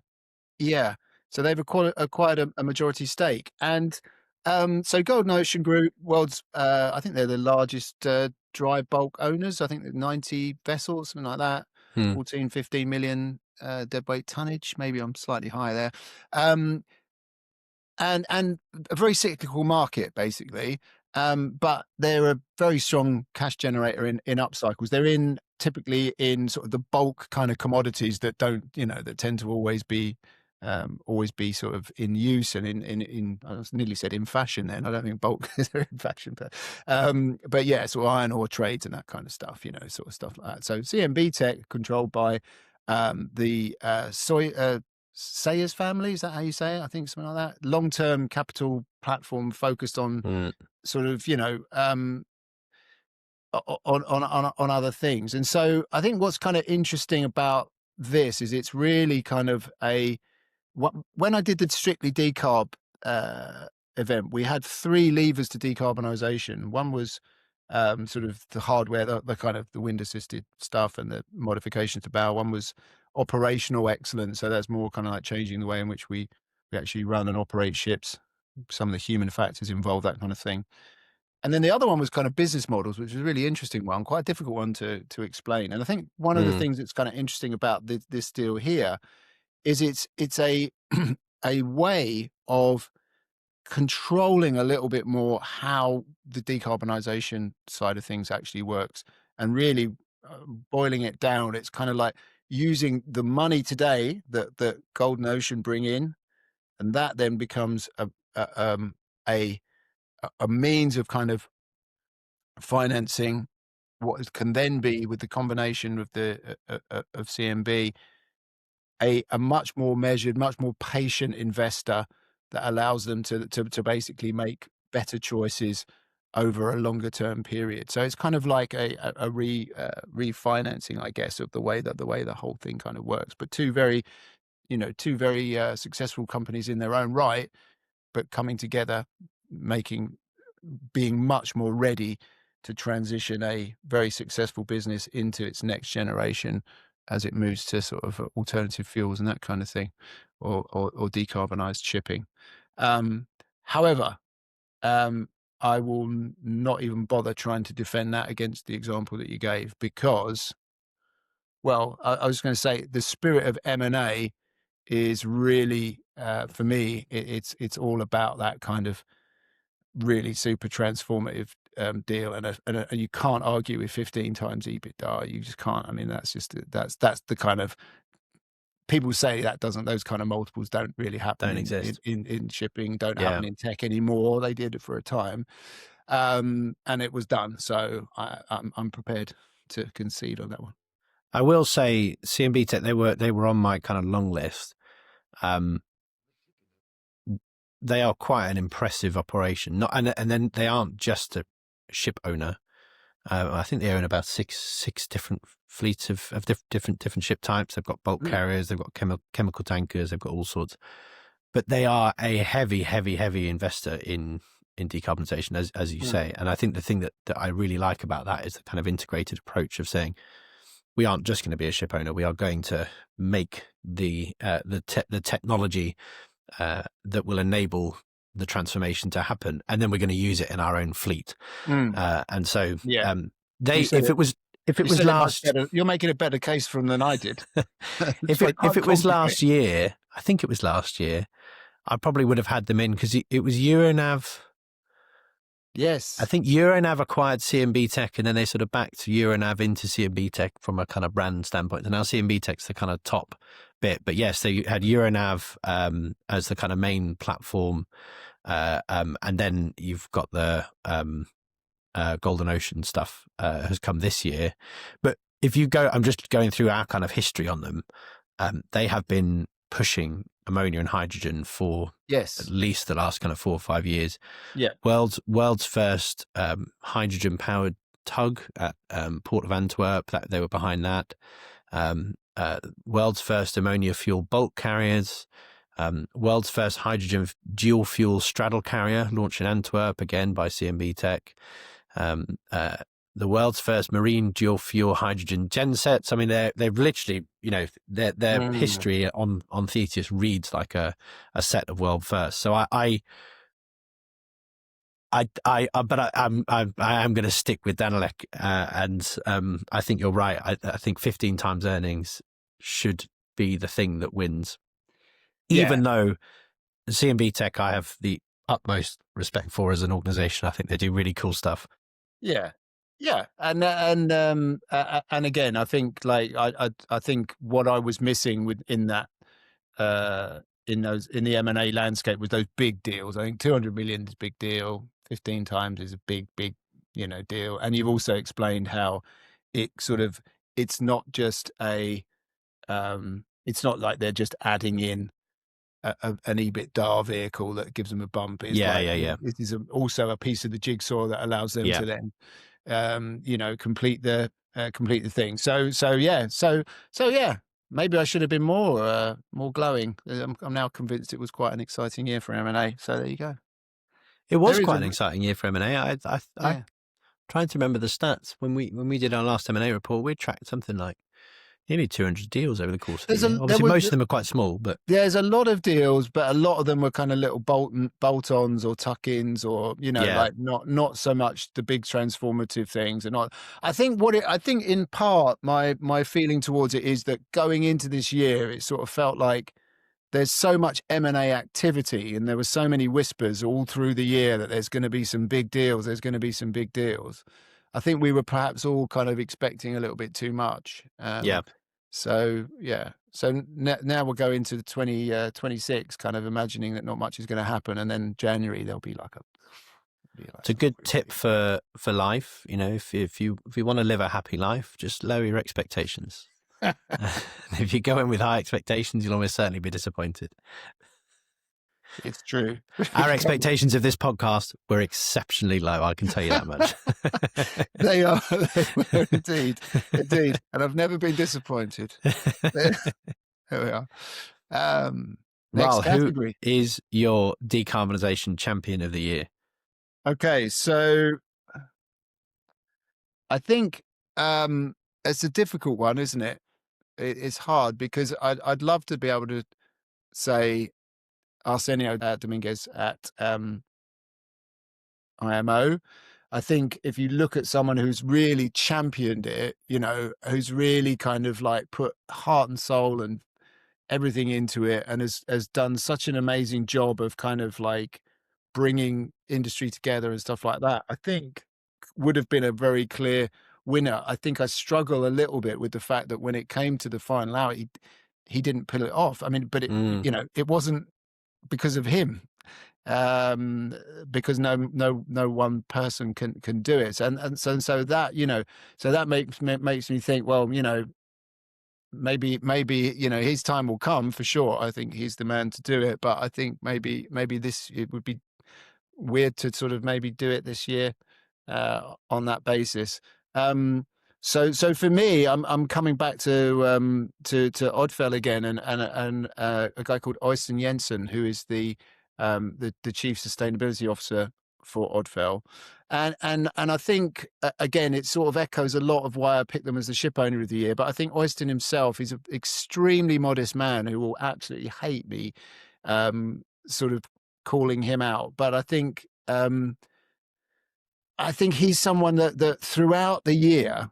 S1: Yeah. So they've acquired a majority stake. And so Golden Ocean Group, world's, I think they're the largest dry bulk owners. I think 90 vessels, something like that, 14, 15 million deadweight tonnage. Maybe I'm slightly higher there. And a very cyclical market, basically. But they're a very strong cash generator in up cycles. They're typically in sort of the bulk kind of commodities that that tend to always be sort of in use and in I nearly said in fashion then. I don't think bulk is in fashion, but yeah, sort of iron ore trades and that kind of stuff, sort of stuff like that. So CMB Tech, controlled by the Sayers family, is that how you say it? I think something like that. Long-term capital platform focused on sort of, on other things. And so I think what's kind of interesting about this is it's really kind of when I did the Strictly Decarb event, we had 3 levers to decarbonisation. One was sort of the hardware, the kind of the wind assisted stuff and the modifications to bow. One was operational excellence. So that's more kind of like changing the way in which we actually run and operate ships, some of the human factors involved, that kind of thing. And then the other one was kind of business models, which was a really interesting one, quite a difficult one to explain. And I think one of the things that's kind of interesting about this deal here is it's a a way of controlling a little bit more how the decarbonisation side of things actually works, and really boiling it down. It's kind of like using the money today that Golden Ocean bring in, and that then becomes a means of kind of financing what can then be, with the combination of the of CMB, a much more measured, much more patient investor that allows them to basically make better choices over a longer term period. So it's kind of like a refinancing, I guess, of the way the whole thing kind of works. But two very successful companies in their own right, but coming together, being much more ready to transition a very successful business into its next generation as it moves to sort of alternative fuels and that kind of thing, or decarbonized shipping. However, I will not even bother trying to defend that against the example that you gave, because, well, I was going to say the spirit of M&A is really, for me, it's all about that kind of really super transformative deal, and you can't argue with 15 times EBITDA. You just can't. I mean, that's the kind of, people say those kind of multiples don't really happen,
S2: Don't exist
S1: in shipping, don't happen in tech anymore. They did it for a time, and it was done. So I'm prepared to concede on that one.
S2: I will say CMB Tech, they were on my kind of long list. They are quite an impressive operation. And then they aren't just a ship owner. I think they own about six different fleets of different ship types. They've got bulk carriers, they've got chemical tankers, they've got all sorts. But they are a heavy investor in decarbonisation, as you say. And I think the thing that I really like about that is the kind of integrated approach of saying, we aren't just going to be a ship owner. We are going to make the technology that will enable the transformation to happen, and then we're going to use it in our own fleet. And so, if it was last,
S1: you're making a better case for them than I did.
S2: if it was last year, I think it was last year, I probably would have had them in, because it was Euronav.
S1: Yes.
S2: I think Euronav acquired CMB Tech, and then they sort of backed Euronav into CMB Tech from a kind of brand standpoint. And now CMB Tech's the kind of top bit. But yes, they had Euronav as the kind of main platform. And then you've got the Golden Ocean stuff has come this year. But if you go, I'm just going through our kind of history on them. They have been pushing ammonia and hydrogen for at least the last kind of 4 or 5 years.
S1: Yeah.
S2: World's first hydrogen powered tug at Port of Antwerp, that they were behind that. World's first ammonia fuel bulk carriers. World's first hydrogen dual fuel straddle carrier launched in Antwerp, again by CMB Tech. the world's first marine dual fuel hydrogen gensets. I mean, they've literally, their history on Thetis reads like a set of world firsts. So I am going to stick with Danilek, and I think you're right. I think 15 times earnings should be the thing that wins. Even though CMB Tech, I have the utmost respect for as an organization. I think they do really cool stuff.
S1: Yeah, and again, I think I think what I was missing in that in the M&A landscape was those big deals. I think 200 million is a big deal. 15 times is a big deal. And you've also explained how it's not just it's not like they're just adding in an EBITDA vehicle that gives them a bump. It's it is also a piece of the jigsaw that allows them to then complete the thing. So yeah, maybe I should have been more glowing. I'm now convinced it was quite an exciting year for M&A. So there you go.
S2: It was quite an exciting year for M&A. I trying to remember the stats when we did our last M&A report. We tracked something like nearly 200 deals over the course of the year. Obviously, most of them are quite small, but
S1: there's a lot of deals, but a lot of them were kind of little bolt-ons or tuck-ins, or like not so much the big transformative things. And I think in part my feeling towards it is that going into this year, it sort of felt like there's so much M&A activity, and there were so many whispers all through the year that there's going to be some big deals. There's going to be some big deals. I think we were perhaps all kind of expecting a little bit too much. So now we'll go into 2026 kind of imagining that not much is going to happen, and then January there'll be like
S2: it's a good tip for life. If you want to live a happy life, just lower your expectations. If you go in with high expectations, you'll almost certainly be disappointed.
S1: It's true.
S2: Our expectations of this podcast were exceptionally low, I can tell you that much.
S1: They were indeed. And I've never been disappointed. There we are. Next category.
S2: Who is your decarbonisation champion of the year?
S1: Okay, so I think it's a difficult one, isn't it? It's hard because I'd love to be able to say Arsenio Dominguez at IMO. I think if you look at someone who's really championed it, who's really kind of like put heart and soul and everything into it, and has done such an amazing job of kind of like bringing industry together and stuff like that, I think would have been a very clear winner. I think I struggle a little bit with the fact that when it came to the final hour, he didn't pull it off. I mean, but it wasn't because of him, because no one person can do it, and so that so that makes me think, well, maybe his time will come for sure. I think he's the man to do it, but I think maybe it would be weird to sort of maybe do it this year on that basis. So for me, I'm coming back to Odfell again, and a guy called Øystein Jensen, who is the chief sustainability officer for Odfell, and I think again it sort of echoes a lot of why I picked them as the ship owner of the year. But I think Øystein himself is an extremely modest man who will absolutely hate me sort of calling him out, but I think he's someone that throughout the year,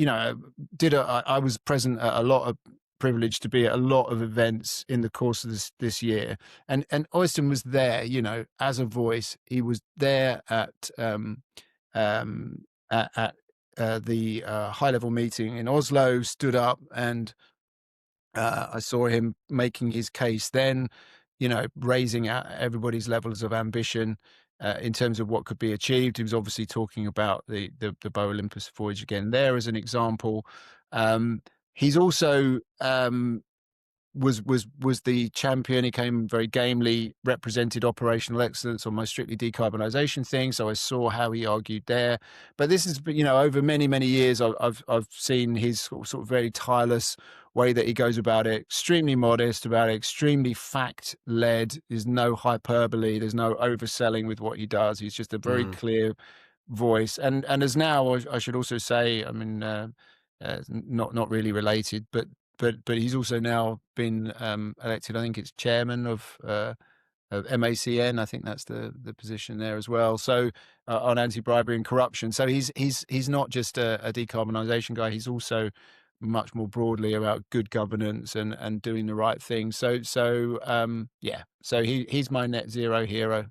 S1: I was present at a lot of privilege to be at a lot of events in the course of this year, and Øystein was there, as a voice. He was there at the high level meeting in Oslo, stood up, and I saw him making his case then, raising everybody's levels of ambition in terms of what could be achieved. He was obviously talking about the Bow Olympus voyage again there as an example. He's also was the champion. He came very gamely, represented operational excellence on my strictly decarbonisation thing. So I saw how he argued there. But this is, over many, many years, I've seen his sort of very tireless way that he goes about it, extremely modest about it, extremely fact-led. There's no hyperbole. There's no overselling with what he does. He's just a very clear voice, and as now I should also say, I mean, not really related, but he's also now been elected. I think it's chairman of MACN. I think that's the position there as well. So on anti-bribery and corruption. So he's not just a decarbonisation guy. He's also much more broadly about good governance and doing the right thing. Yeah. So he's my net zero hero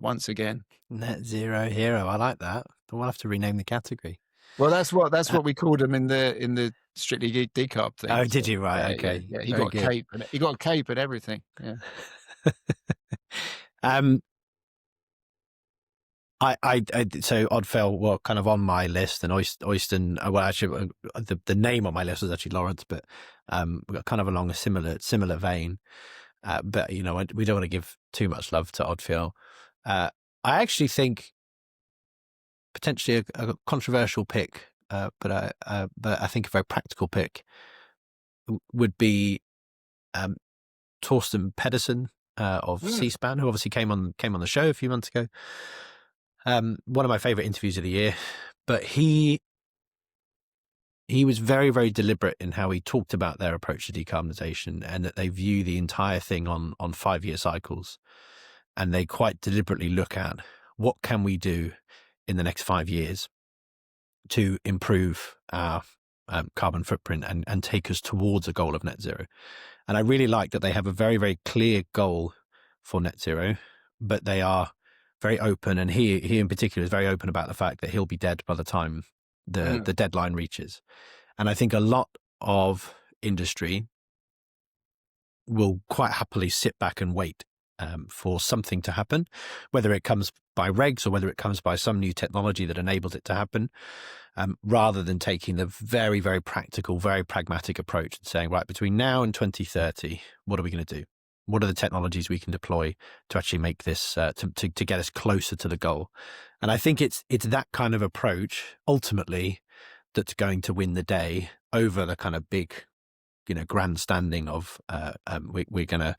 S1: once again.
S2: Net zero hero. I like that. We'll have to rename the category.
S1: Well, that's what we called him in the Strictly Decarb thing.
S2: Oh,
S1: So,
S2: did you? Right. Okay.
S1: yeah. He
S2: Very
S1: got a
S2: good.
S1: cape, and he got a cape and everything. Yeah.
S2: So Oddfell were kind of on my list, and Oyston. Well, actually, the name on my list was actually Lawrence, but we got kind of along a similar vein. But we don't want to give too much love to Oddfell. I actually think potentially a controversial pick, but I think a very practical pick would be Torsten Pedersen of C-SPAN, who obviously came on the show a few months ago. One of my favorite interviews of the year, but he was very, very deliberate in how he talked about their approach to decarbonisation, and that they view the entire thing on 5-year cycles, and they quite deliberately look at what can we do in the next 5 years to improve our carbon footprint and take us towards a goal of net zero. And I really like that they have a very, very clear goal for net zero, but they are very open, and he in particular is very open about the fact that he'll be dead by the time the deadline reaches. And I think a lot of industry will quite happily sit back and wait for something to happen, whether it comes by regs or whether it comes by some new technology that enables it to happen, rather than taking the very, very practical, very pragmatic approach and saying, right, between now and 2030, what are we going to do? What are the technologies we can deploy to actually make this, to get us closer to the goal? And I think it's that kind of approach ultimately that's going to win the day over the kind of big, grandstanding of we're gonna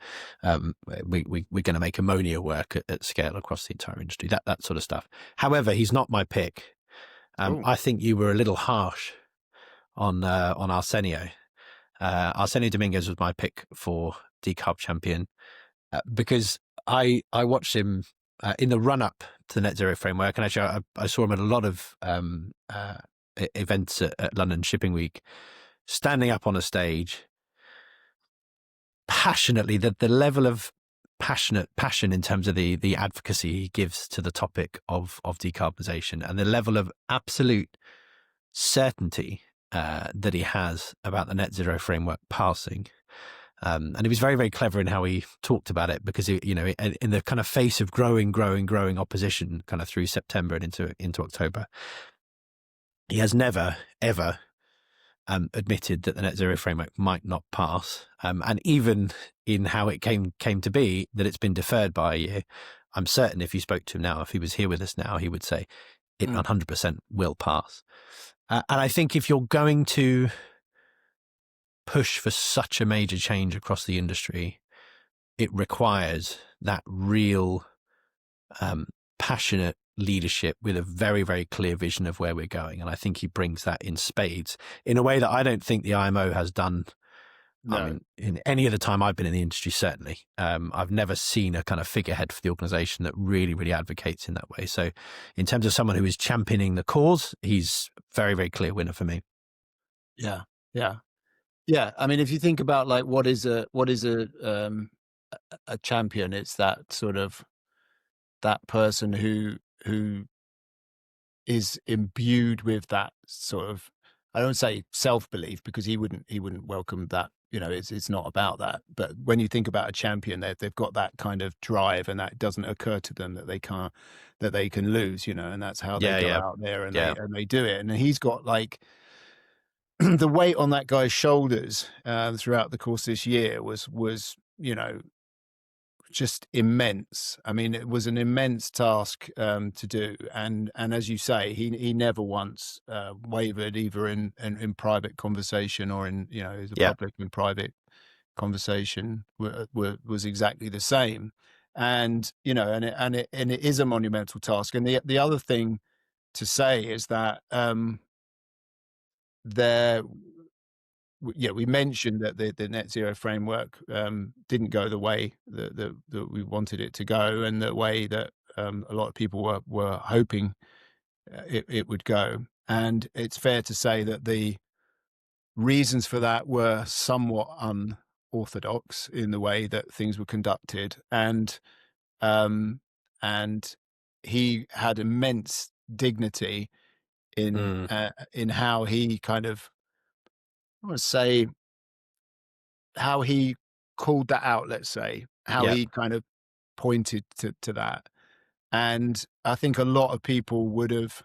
S2: make ammonia work at scale across the entire industry. That sort of stuff. However, he's not my pick. I think you were a little harsh on Arsenio. Arsenio Dominguez was my pick for Decarb Champion because I watched him in the run up to the Net Zero framework, and actually I saw him at a lot of events at London Shipping Week, standing up on a stage passionately. The level of passion in terms of the advocacy he gives to the topic of decarbonisation, and the level of absolute certainty that he has about the net zero framework passing. And he was very, very clever in how he talked about it, because in the kind of face of growing opposition kind of through September and into October, he has never ever admitted that the net zero framework might not pass, and even in how it came to be that it's been deferred by a year. I'm certain if you spoke to him now, if he was here with us now, he would say it 100% will pass. And I think if you're going to push for such a major change across the industry, it requires that real passionate leadership with a very, very clear vision of where we're going. And I think he brings that in spades in a way that I don't think the IMO has done. No. I mean, in any other time I've been in the industry, certainly. I've never seen a kind of figurehead for the organisation that really, really advocates in that way. So in terms of someone who is championing the cause, he's very, very clear winner for me.
S1: Yeah. I mean, if you think about like what is a champion, it's that sort of that person who is imbued with that sort of, I don't say self-belief, because he wouldn't welcome that. It's not about that. But when you think about a champion, they've got that kind of drive, and that doesn't occur to them that they can lose, and that's how they go out there and they do it. And he's got like the weight on that guy's shoulders throughout the course of this year was just immense. I mean, it was an immense task to do, and as you say, he never once wavered, either in private conversation or in the public and private conversation was exactly the same. And and it is a monumental task. And the other thing to say is that there. Yeah, we mentioned that the net zero framework didn't go the way that we wanted it to go, and the way that a lot of people were hoping it would go. And it's fair to say that the reasons for that were somewhat unorthodox in the way that things were conducted, and he had immense dignity in how he kind of, I want to say, how he called that out, let's say, how
S2: Yeah.
S1: he kind of pointed to that. And I think a lot of people would have,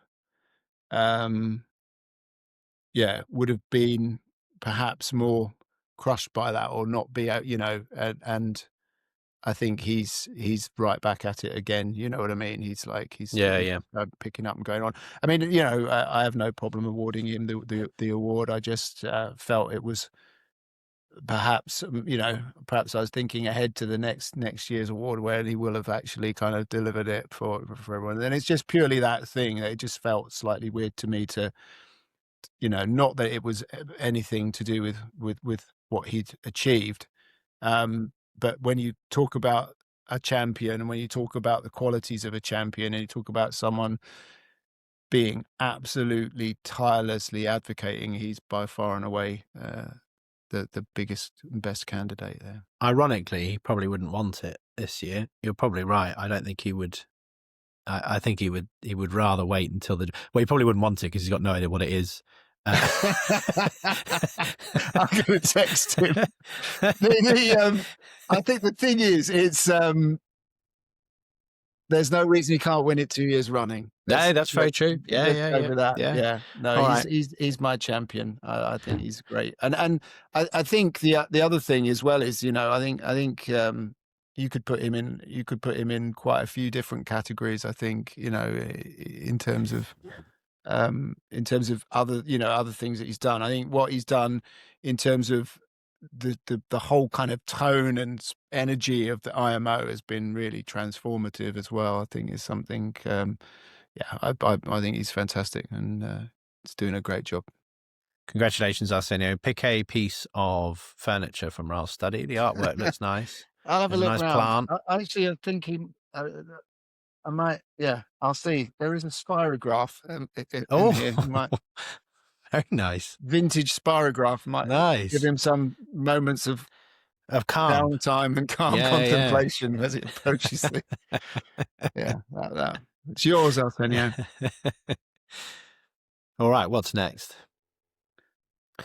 S1: would have been perhaps more crushed by that, or not be out, and I think he's right back at it again. You know what I mean? He's
S2: Yeah.
S1: picking up and going on. I mean, I have no problem awarding him the award. I just felt it was perhaps, perhaps I was thinking ahead to the next year's award, where he will have actually kind of delivered it for everyone. And it's just purely that thing. It just felt slightly weird to me to, not that it was anything to do with what he'd achieved. But when you talk about a champion, and when you talk about the qualities of a champion, and you talk about someone being absolutely tirelessly advocating, he's by far and away the biggest and best candidate there.
S2: Ironically, he probably wouldn't want it this year. You're probably right. I don't think he would. I think he would rather wait until he probably wouldn't want it because he's got no idea what it is.
S1: I'm going to text him. I think the thing is, it's there's no reason he can't win it 2 years running.
S2: No, that's very true. Yeah.
S1: No, he's my champion. I think he's great. And I think the other thing as well is, I think you could put him in quite a few different categories. I think, in terms of other other things that he's done. I think what he's done in terms of the whole kind of tone and energy of the IMO has been really transformative as well. I think is something. I think he's fantastic, and he's doing a great job.
S2: Congratulations, Arsenio. Pick a piece of furniture from Raal study. The artwork looks nice.
S1: I'll have a look.
S2: Nice
S1: around.
S2: plant.
S1: Actually, I'm thinking I might. Yeah, I'll see. There is a spirograph in here. You might.
S2: Very nice.
S1: Vintage spirograph might give him some moments of
S2: calm,
S1: downtime and calm contemplation as it approaches the. Yeah, that. It's yours, Arsenio.
S2: All right, what's next?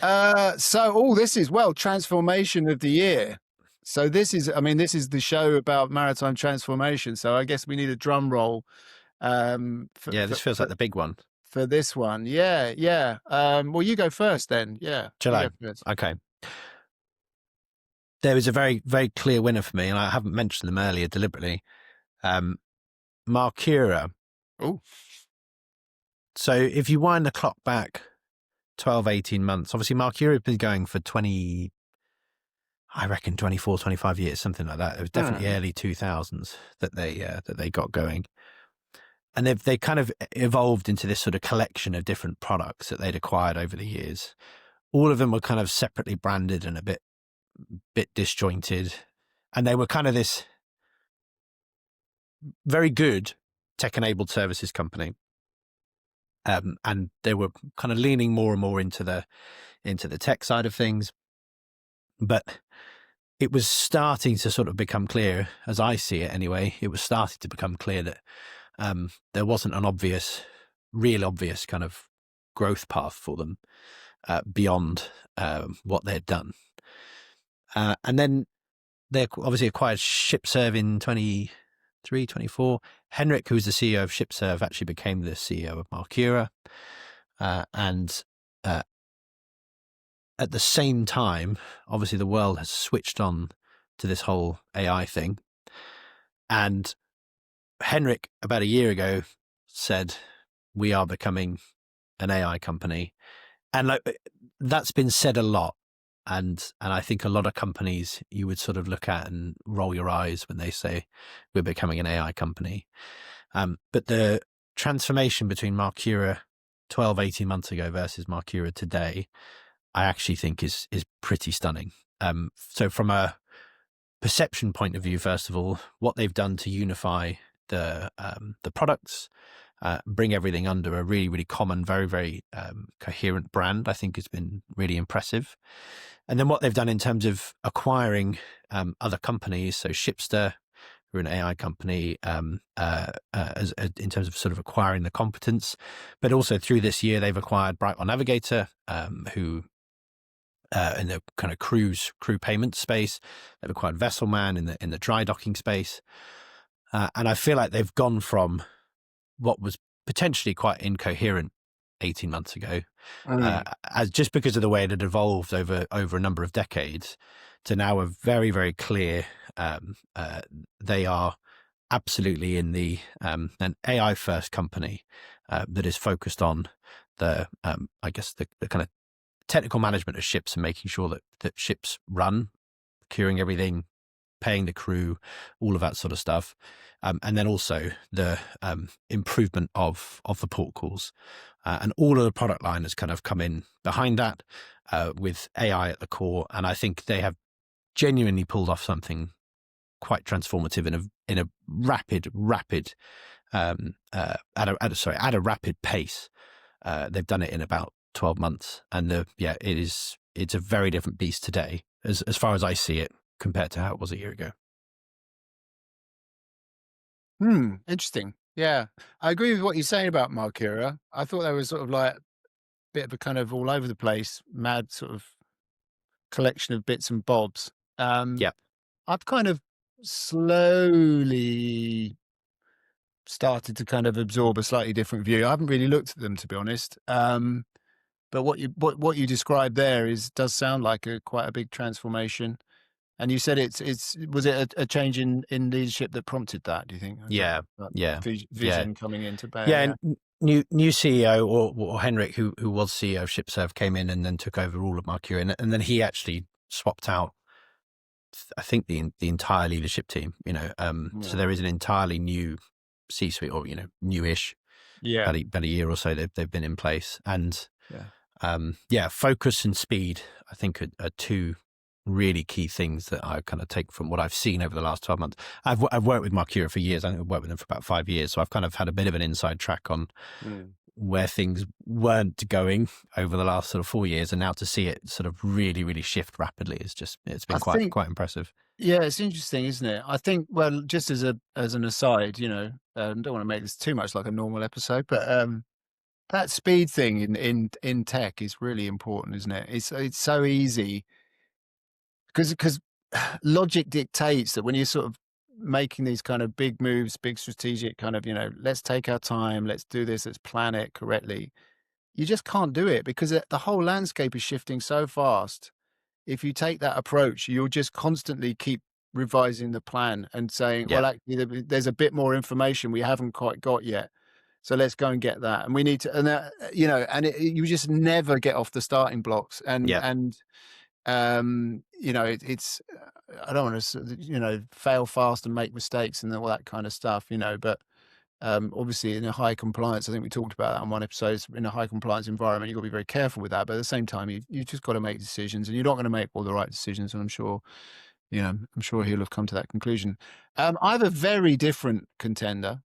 S1: This is transformation of the year. So this is the show about maritime transformation. So I guess we need a drum roll.
S2: This feels like the big one.
S1: For this one. Yeah. Well, you go first then. Yeah.
S2: Shall I? Okay. There was a very, very clear winner for me, and I haven't mentioned them earlier deliberately. Marcura.
S1: Oh.
S2: So if you wind the clock back 12, 18 months, obviously Marcura has been going for 24, 25 years, something like that. It was definitely early 2000s that they got going. And they kind of evolved into this sort of collection of different products that they'd acquired over the years. All of them were kind of separately branded and a bit disjointed. And they were kind of this very good tech-enabled services company. And they were kind of leaning more and more into the tech side of things. But it was starting to sort of become clear, as I see it anyway, it was starting to become clear that there wasn't an real obvious kind of growth path for them beyond what they'd done. And then they obviously acquired ShipServe in 23, 24. Henrik, who was the CEO of ShipServe, actually became the CEO of Marcura. And at the same time, obviously the world has switched on to this whole AI thing. And Henrik, about a year ago, said, we are becoming an AI company. And that's been said a lot. And I think a lot of companies you would sort of look at and roll your eyes when they say we're becoming an AI company. But the transformation between Marcura 12, 18 months ago versus Marcura today, I actually think is pretty stunning. So from a perception point of view, first of all, what they've done to unify the products, bring everything under a really, really common, very, very coherent brand, I think has been really impressive. And then what they've done in terms of acquiring other companies, so Shipster, who are an AI company, in terms of sort of acquiring the competence, but also through this year they've acquired Brightwell Navigator, who in the kind of crew payment space. They've acquired Vesselman in the dry docking space, and I feel like they've gone from what was potentially quite incoherent 18 months ago, as just because of the way it had evolved over a number of decades, to now a very, very clear. They are absolutely in the an AI first company that is focused on the I guess the kind of technical management of ships and making sure that ships run, procuring everything, paying the crew, all of that sort of stuff. And then also the improvement of the port calls. And all of the product line has kind of come in behind that with AI at the core. And I think they have genuinely pulled off something quite transformative in a rapid at a rapid pace. They've done it in about 12 months, and it's a very different beast today as far as I see it compared to how it was a year ago.
S1: Interesting. Yeah, I agree with what you're saying about Marcura. I thought they were sort of like a bit of a kind of all over the place, mad sort of collection of bits and bobs.
S2: Yeah.
S1: I've kind of slowly started to kind of absorb a slightly different view. I haven't really looked at them, to be honest. But what you described there does sound like quite a big transformation. And you said was it a change in leadership that prompted that? Do you think?
S2: Yeah.
S1: Vision coming into bear.
S2: Yeah. And new CEO or Henrik, who was CEO of ShipServe, came in and then took over all of Marcura, and then he actually swapped out, I think, the entire leadership team. So there is an entirely new C-suite, or newish.
S1: Yeah.
S2: About a year or so they've been in place, and focus and speed, I think, are two really key things that I kind of take from what I've seen over the last 12 months. I've worked with Marcura for years. I think I've worked with them for about 5 years. So I've kind of had a bit of an inside track on where things weren't going over the last sort of 4 years. And now to see it sort of really, really shift rapidly it's been quite impressive.
S1: Yeah, it's interesting, isn't it? I think, well, just as an aside, don't want to make this too much like a normal episode, but that speed thing in tech is really important, isn't it? It's so easy because logic dictates that when you're sort of making these kind of big moves, big strategic kind of, let's take our time, let's do this, let's plan it correctly. You just can't do it because the whole landscape is shifting so fast. If you take that approach, you'll just constantly keep revising the plan and saying, well, actually, there's a bit more information we haven't quite got yet. So let's go and get that. And we need to, and that, you just never get off the starting blocks. It's, I don't want to, fail fast and make mistakes and all that kind of stuff, but obviously in a high compliance, I think we talked about that on one episode, in a high compliance environment, you've got to be very careful with that. But at the same time, you just got to make decisions, and you're not going to make all the right decisions. And I'm sure he'll have come to that conclusion. I have a very different contender.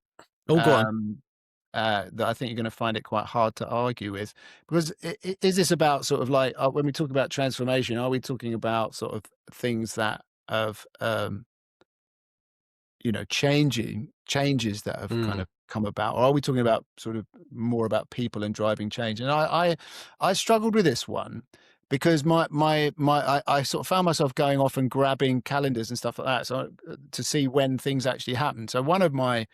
S2: Oh, go on.
S1: That I think you're going to find it quite hard to argue with, because is this about sort of like, when we talk about transformation, are we talking about sort of things that have, changes that have kind of come about, or are we talking about sort of more about people and driving change? And I struggled with this one because I sort of found myself going off and grabbing calendars and stuff like that, so to see when things actually happened. So one of my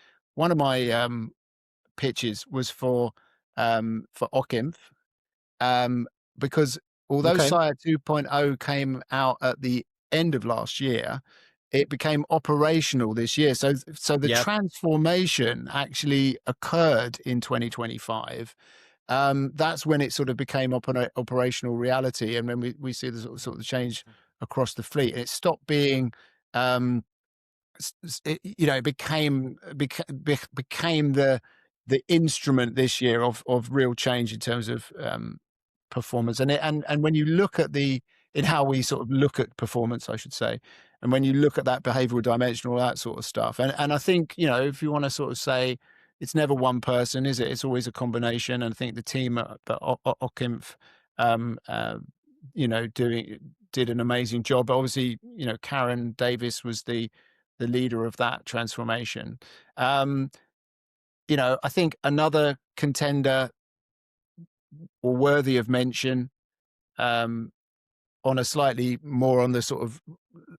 S1: pitches was for Ockinf, because although Sire 2.0 came out at the end of last year, it became operational this year. So the transformation actually occurred in 2025. That's when it sort of became operational reality, and when we see the sort of change across the fleet, and it stopped being, it became the the instrument this year of real change in terms of performance. And when you look at in how we sort of look at performance, I should say, and when you look at that behavioral dimension, all that sort of stuff, and I think, you know, if you want to sort of say it's never one person, is it? It's always a combination. And I think the team at Okinf, you know, did an amazing job. Obviously, you know, Karen Davis was the leader of that transformation. You know, I think another contender or worthy of mention, on a slightly more on the sort of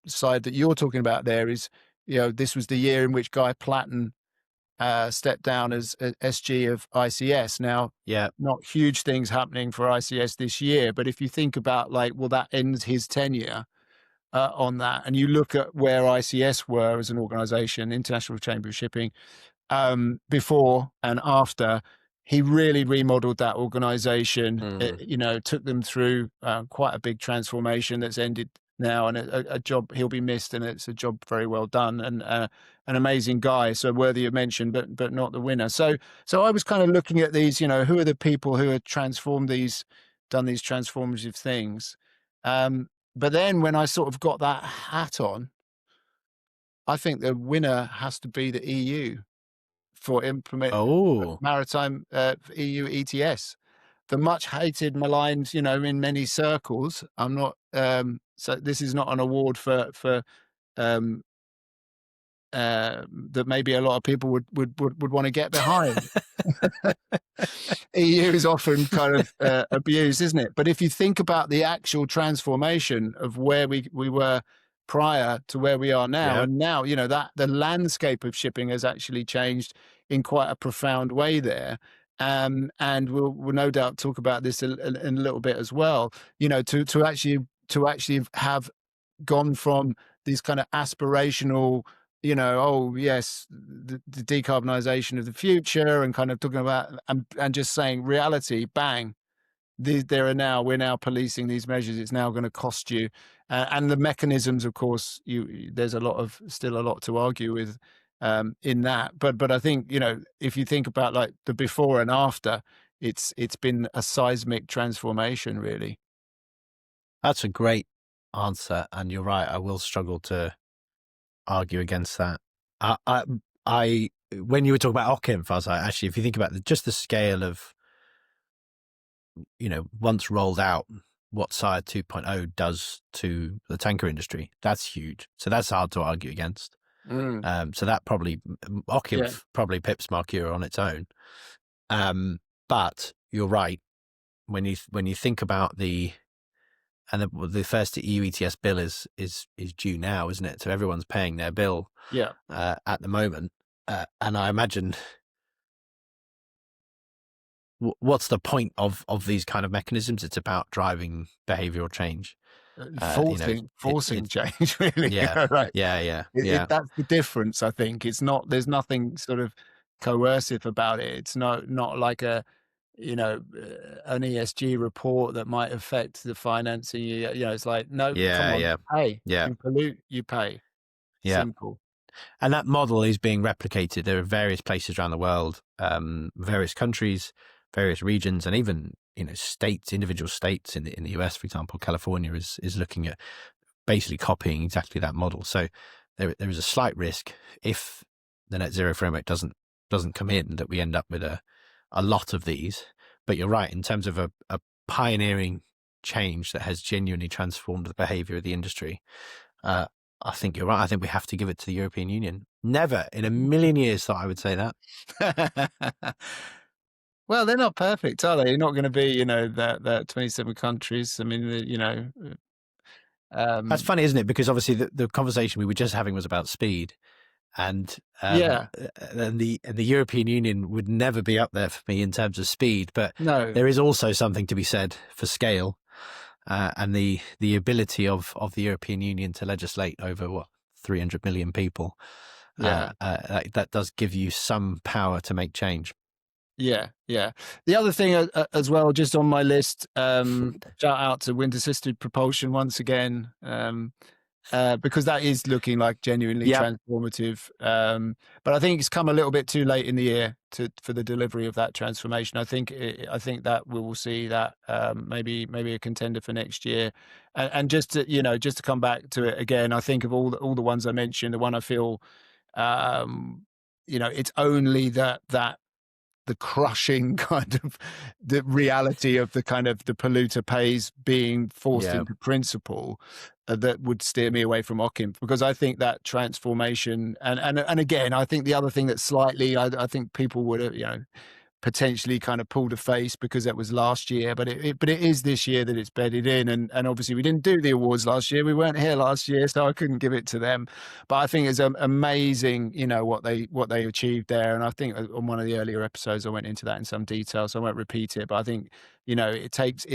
S1: side that you're talking about there, is, you know, this was the year in which Guy Platten stepped down as SG of ICS. Now,
S2: Yeah.
S1: not huge things happening for ICS this year, but if you think about, like, well, that ends his tenure on that, and you look at where ICS were as an organization, International Chamber of Shipping, before and after, he really remodeled that organization. You know, took them through quite a big transformation that's ended now, and a job he'll be missed, and it's a job very well done, and an amazing guy, so worthy of mention, but not the winner. So I was kind of looking at these, you know, who are the people who have done these transformative things. But then when I sort of got that hat on, I think the winner has to be the EU for implement maritime EU ETS. The much hated, maligned, you know, in many circles. I'm not. So this is not an award for that maybe a lot of people would want to get behind. EU is often kind of abused, isn't it? But if you think about the actual transformation of where we were prior to where we are now, and now, you know, that the landscape of shipping has actually changed in quite a profound way there. And we'll no doubt talk about this in a little bit as well. You know, to actually have gone from these kind of aspirational, you know, oh yes, the decarbonisation of the future, and kind of talking about and just saying reality, bang, we're now policing these measures. It's now going to cost you, and the mechanisms, of course, there's still a lot to argue with in that. But I think, you know, if you think about like the before and after, it's been a seismic transformation, really.
S2: That's a great answer, and you're right. I will struggle to argue against that. I when you were talking about Okinf, I was like, actually, if you think about just the scale of, you know, once rolled out, what Sire 2.0 does to the tanker industry, that's huge. So that's hard to argue against. So that probably Okinf probably pips Mercure on its own. But you're right, when you think about the first EU ETS bill is due now, isn't it? So everyone's paying their bill at the moment, and I imagine what's the point of these kind of mechanisms? It's about driving behavioural change,
S1: forcing change, really.
S2: Yeah,
S1: right.
S2: Yeah.
S1: That's the difference. I think there's nothing sort of coercive about it. It's not like an ESG report that might affect the financing. You know, it's like, no, come on, pay. You pollute, you pay. Simple.
S2: And that model is being replicated. There are various places around the world, various countries, various regions, and even, you know, individual states in the US, for example. California is looking at basically copying exactly that model. So there is a slight risk, if the net zero framework doesn't come in, that we end up with a lot of these. But you're right, in terms of a pioneering change that has genuinely transformed the behavior of the industry. I think you're right. I think we have to give it to the European Union. Never in a million years thought I would say that.
S1: Well, they're not perfect, are they? You're not going to be, you know, that 27 countries. I mean, you know.
S2: That's funny, isn't it? Because obviously the conversation we were just having was about speed. And the European Union would never be up there for me in terms of speed. But there is also something to be said for scale. And the ability of the European Union to legislate over 300 million people, that does give you some power to make change.
S1: Yeah. The other thing as well, just on my list, shout out to wind assisted propulsion once again. because that is looking like genuinely
S2: Yep.
S1: transformative. But I think it's come a little bit too late in the year for the delivery of that transformation. I think that we will see that maybe a contender for next year. And just to come back to it again, I think of all the ones I mentioned, the one I feel, it's only that the crushing kind of the reality of the kind of the polluter pays being forced
S2: Yeah.
S1: into principle that would steer me away from Ockham, because I think that transformation and again, I think the other thing that slightly I think people would have potentially kind of pulled a face because that was last year, but it is this year that it's bedded in, and obviously we didn't do the awards last year. We weren't here last year, so I couldn't give it to them. But I think it's amazing, what they achieved there. And I think on one of the earlier episodes I went into that in some detail, so I won't repeat it. But I think it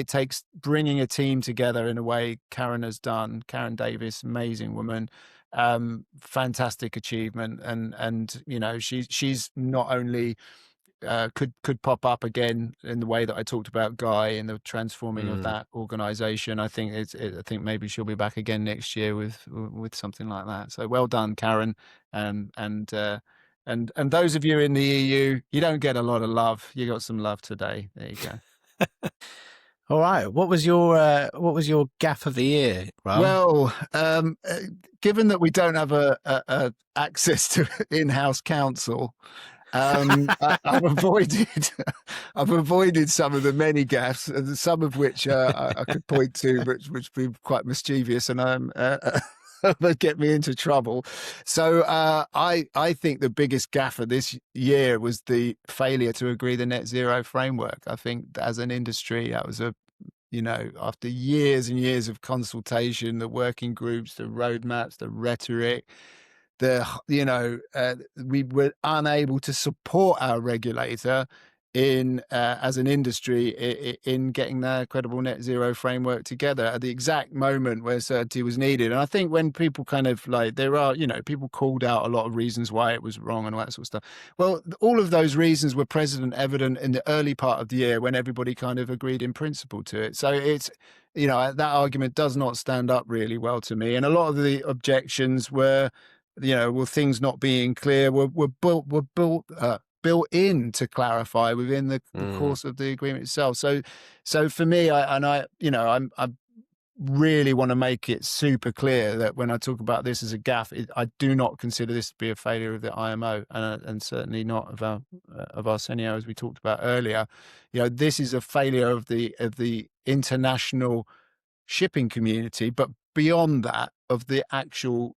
S1: takes bringing a team together in a way Karen has done. Karen Davis, amazing woman. Fantastic achievement, and she's not only could pop up again in the way that I talked about Guy and the transforming of that organization. I think I think maybe she'll be back again next year with something like that. So well done, Karen, and those of you in the EU, you don't get a lot of love. You got some love today. There you go.
S2: All right. What was your gaff of the year, Raal?
S1: Well, given that we don't have a access to in-house counsel, I've avoided some of the many gaffes, some of which I could point to, which be quite mischievous and but get me into trouble. So I think the biggest gaffe of this year was the failure to agree the net zero framework. I think as an industry, that was after years and years of consultation, the working groups, the roadmaps, the rhetoric, we were unable to support our regulator in as an industry in getting the credible net zero framework together at the exact moment where certainty was needed. And I think when people kind of people called out a lot of reasons why it was wrong and all that sort of stuff. Well, all of those reasons were present and evident in the early part of the year when everybody kind of agreed in principle to it. So it's, that argument does not stand up really well to me. And a lot of the objections were, things not being clear were built in to clarify within the course of the agreement itself. So for me, I really want to make it super clear that when I talk about this as a gaffe, I do not consider this to be a failure of the IMO, and certainly not of our Senio, as we talked about earlier. This is a failure of the international shipping community, but beyond that, of the actual,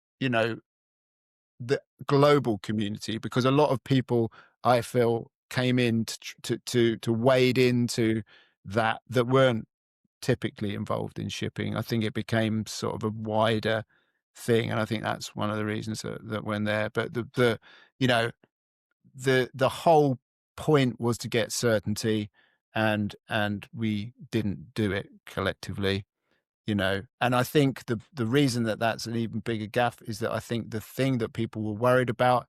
S1: the global community, because a lot of people, I feel, came in to wade into that weren't typically involved in shipping. I think it became sort of a wider thing, and I think that's one of the reasons that went there. But the whole point was to get certainty, and we didn't do it collectively. And I think the reason that that's an even bigger gaffe is that I think the thing that people were worried about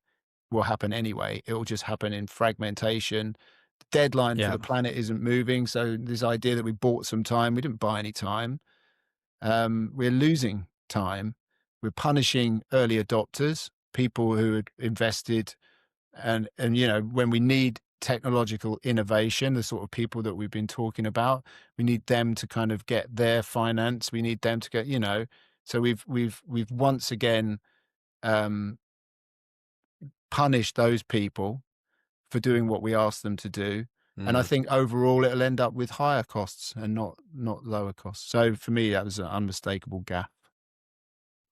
S1: will happen anyway. It will just happen in fragmentation. The deadline for the planet isn't moving. So this idea that we bought some time, we didn't buy any time. We're losing time. We're punishing early adopters, people who had invested, and when we need technological innovation, the sort of people that we've been talking about, we need them to kind of get their finance. We need them to get, so we've once again punished those people for doing what we asked them to do. And I think overall it'll end up with higher costs and not lower costs. So for me, that was an unmistakable gaffe.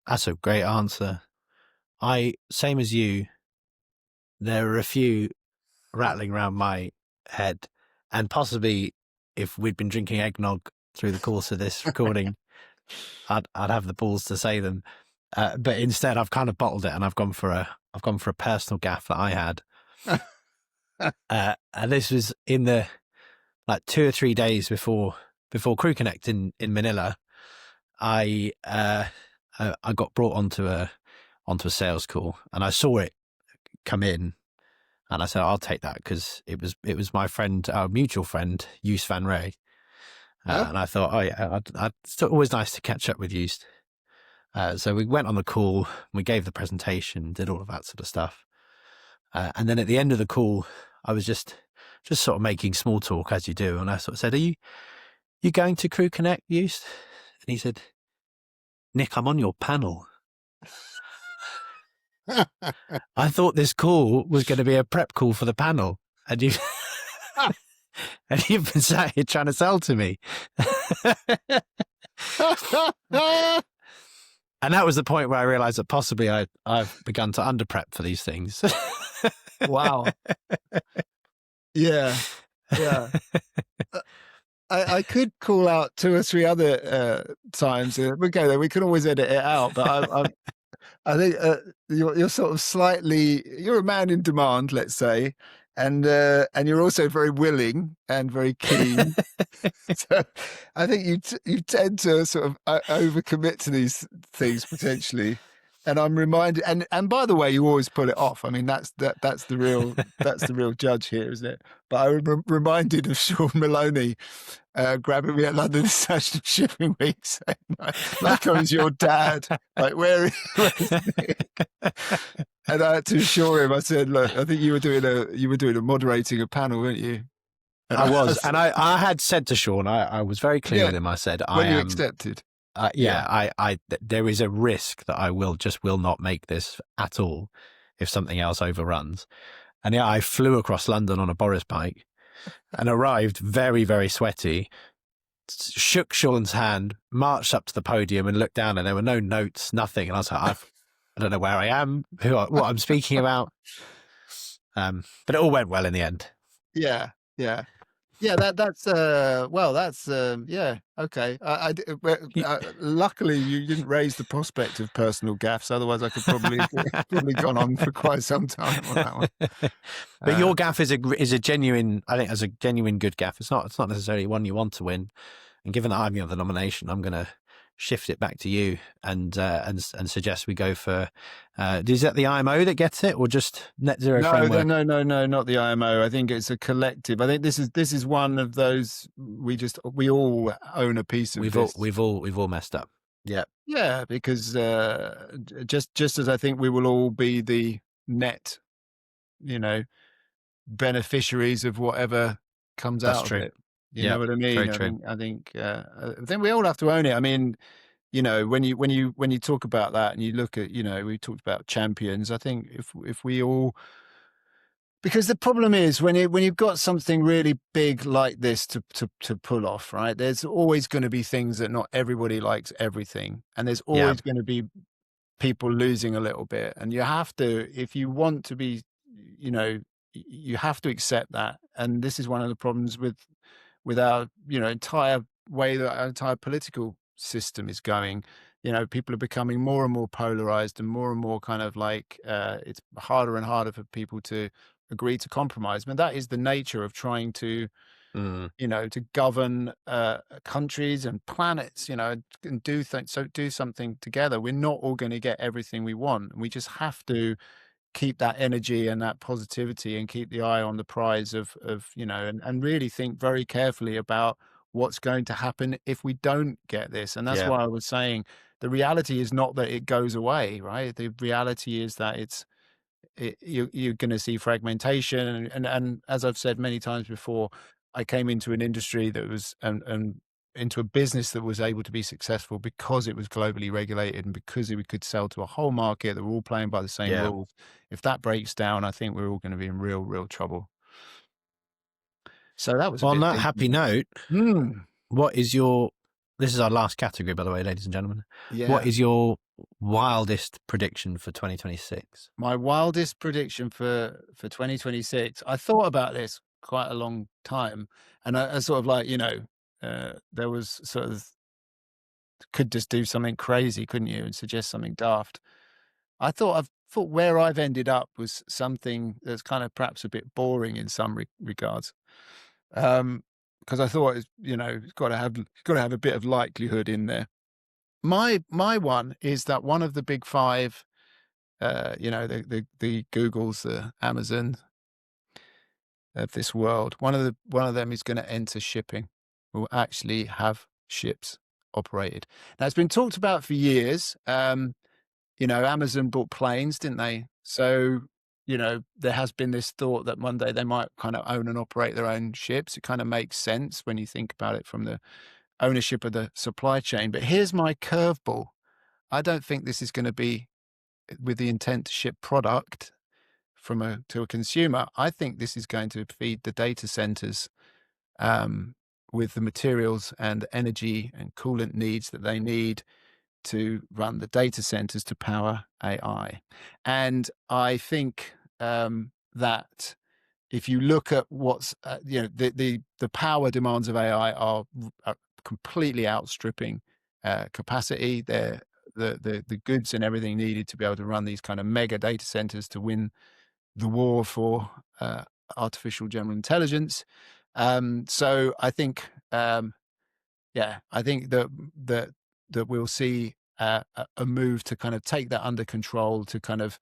S2: That's a great answer. Same as you, there are a few rattling around my head, and possibly if we'd been drinking eggnog through the course of this recording, I'd have the balls to say them. But instead, I've kind of bottled it, and I've gone for a personal gaffe that I had. And this was in the 2 or 3 days before Crew Connect in Manila. I got brought onto a sales call, and I saw it come in. And I said, I'll take that, because it was my friend, our mutual friend, Joost van Ray. And I thought, oh yeah, it's always nice to catch up with Joost. So we went on the call, we gave the presentation, did all of that sort of stuff. And then at the end of the call, I was just sort of making small talk as you do. And I sort of said, are you going to Crew Connect, Eust? And he said, Nick, I'm on your panel. I thought this call was going to be a prep call for the panel. And you and you've been sat here trying to sell to me. And that was the point where I realized that possibly I've begun to under prep for these things.
S1: Wow. Yeah. I could call out 2 or 3 other times. Okay, we can always edit it out. But I think you're sort of you're a man in demand, let's say, and you're also very willing and very keen. So I think you tend to sort of overcommit to these things potentially. And I'm reminded, and by the way, you always pull it off. I mean, that's the real judge here, isn't it? But I was reminded of Sean Maloney grabbing me at London International Shipping Week, saying, like I was your dad. Like, where's Nick? And I had to assure him. I said, look, I think you were doing a moderating a panel, weren't you? And
S2: I was, and I had said to Sean, I was very clear with him. I said,
S1: when you accepted.
S2: There is a risk that I will not make this at all if something else overruns. And I flew across London on a Boris bike and arrived very, very sweaty, shook Sean's hand, marched up to the podium and looked down, and there were no notes, nothing. And I was like, I don't know where I am, what I'm speaking about. But it all went well in the end.
S1: Yeah. That's okay. Luckily you didn't raise the prospect of personal gaffes, otherwise I could probably gone on for quite some time on that one.
S2: But your gaff is a genuine, I think, as a genuine good gaff. It's not necessarily one you want to win. And given that I'm the nomination, I'm going to shift it back to you and suggest we go for. Is that the IMO that gets it, or just net zero framework?
S1: No, not the IMO. I think it's a collective. I think this is one of those. We all own a piece of this.
S2: We've all messed up.
S1: Yeah, because just as I think we will all be the net, beneficiaries of whatever comes out of it. You know what I mean?
S2: Very true.
S1: I think we all have to own it. I mean, when you talk about that and you look at, we talked about champions. I think if we all, because the problem is when you've got something really big like this to pull off, right? There's always going to be things that not everybody likes everything, and there's always going to be people losing a little bit, and you have to, if you want to be, you have to accept that. And this is one of the problems with our entire way that our entire political system is going. People are becoming more and more polarized and more kind of like it's harder and harder for people to agree to compromise. But that is the nature of trying to to govern countries and planets, and do things. So do something together. We're not all going to get everything we want. We just have to keep that energy and that positivity and keep the eye on the prize of and really think very carefully about what's going to happen if we don't get this. And that's why I was saying the reality is not that it goes away, right? The reality is that you're going to see fragmentation. And as I've said many times before, I came into an industry that was and into a business that was able to be successful because it was globally regulated and because we could sell to a whole market that were all playing by the same rules. If that breaks down, I think we're all going to be in real, real trouble. So that was
S2: on that happy note. What is this is our last category, by the way, ladies and gentlemen. What is your wildest prediction for 2026?
S1: My wildest prediction for 2026. I thought about this quite a long time, and I sort of like, there was sort of, could just do something crazy, couldn't you, and suggest something daft. I thought where I've ended up was something that's kind of perhaps a bit boring in some regards, because I thought it's got to have a bit of likelihood in there. My one is that one of the big five, the Googles, the Amazon of this world, one of them is going to enter shipping. Will actually have ships operated. Now, it's been talked about for years. Amazon bought planes, didn't they? So, there has been this thought that one day they might kind of own and operate their own ships. It kind of makes sense when you think about it from the ownership of the supply chain. But here's my curveball. I don't think this is going to be with the intent to ship product to a consumer. I think this is going to feed the data centers with the materials and energy and coolant needs that they need to run the data centers to power AI. And I think that if you look at what's, the power demands of AI are completely outstripping capacity. They're the goods and everything needed to be able to run these kind of mega data centers to win the war for artificial general intelligence. So I think, I think that we'll see a move to kind of take that under control, to kind of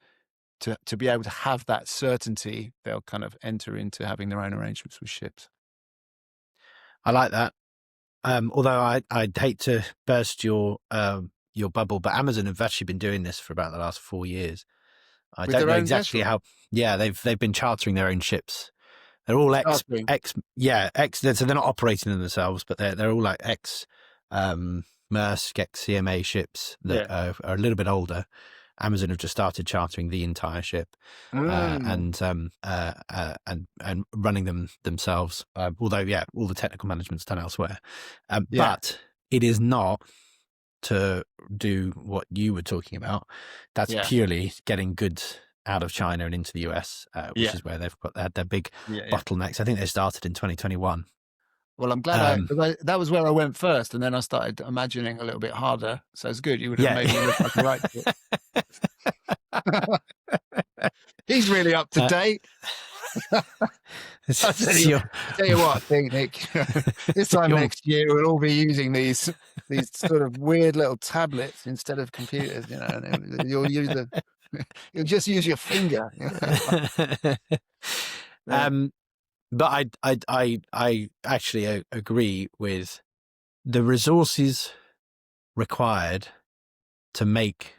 S1: to be able to have that certainty. They'll kind of enter into having their own arrangements with ships.
S2: I like that. Although I'd hate to burst your bubble, but Amazon have actually been doing this for about the last 4 years. I
S1: With
S2: don't
S1: their
S2: know
S1: own
S2: exactly
S1: vessel?
S2: how. Yeah, they've been chartering their own ships. They're all ex. So they're not operating them themselves, but they're all like ex Maersk, ex CMA ships that are a little bit older. Amazon have just started chartering the entire ship and running them themselves. Although, all the technical management's done elsewhere. But it is not to do what you were talking about. That's purely getting goods out of China and into the US, which is where they had their big bottlenecks. I think they started in 2021.
S1: Well, I'm glad that was where I went first, and then I started imagining a little bit harder. So it's good. You would have made me look like a right fit. He's really up to date. I'll tell you what, Nick. This time next year, we'll all be using these sort of weird little tablets instead of computers. And you'll just use your finger.
S2: But I actually agree with the resources required to make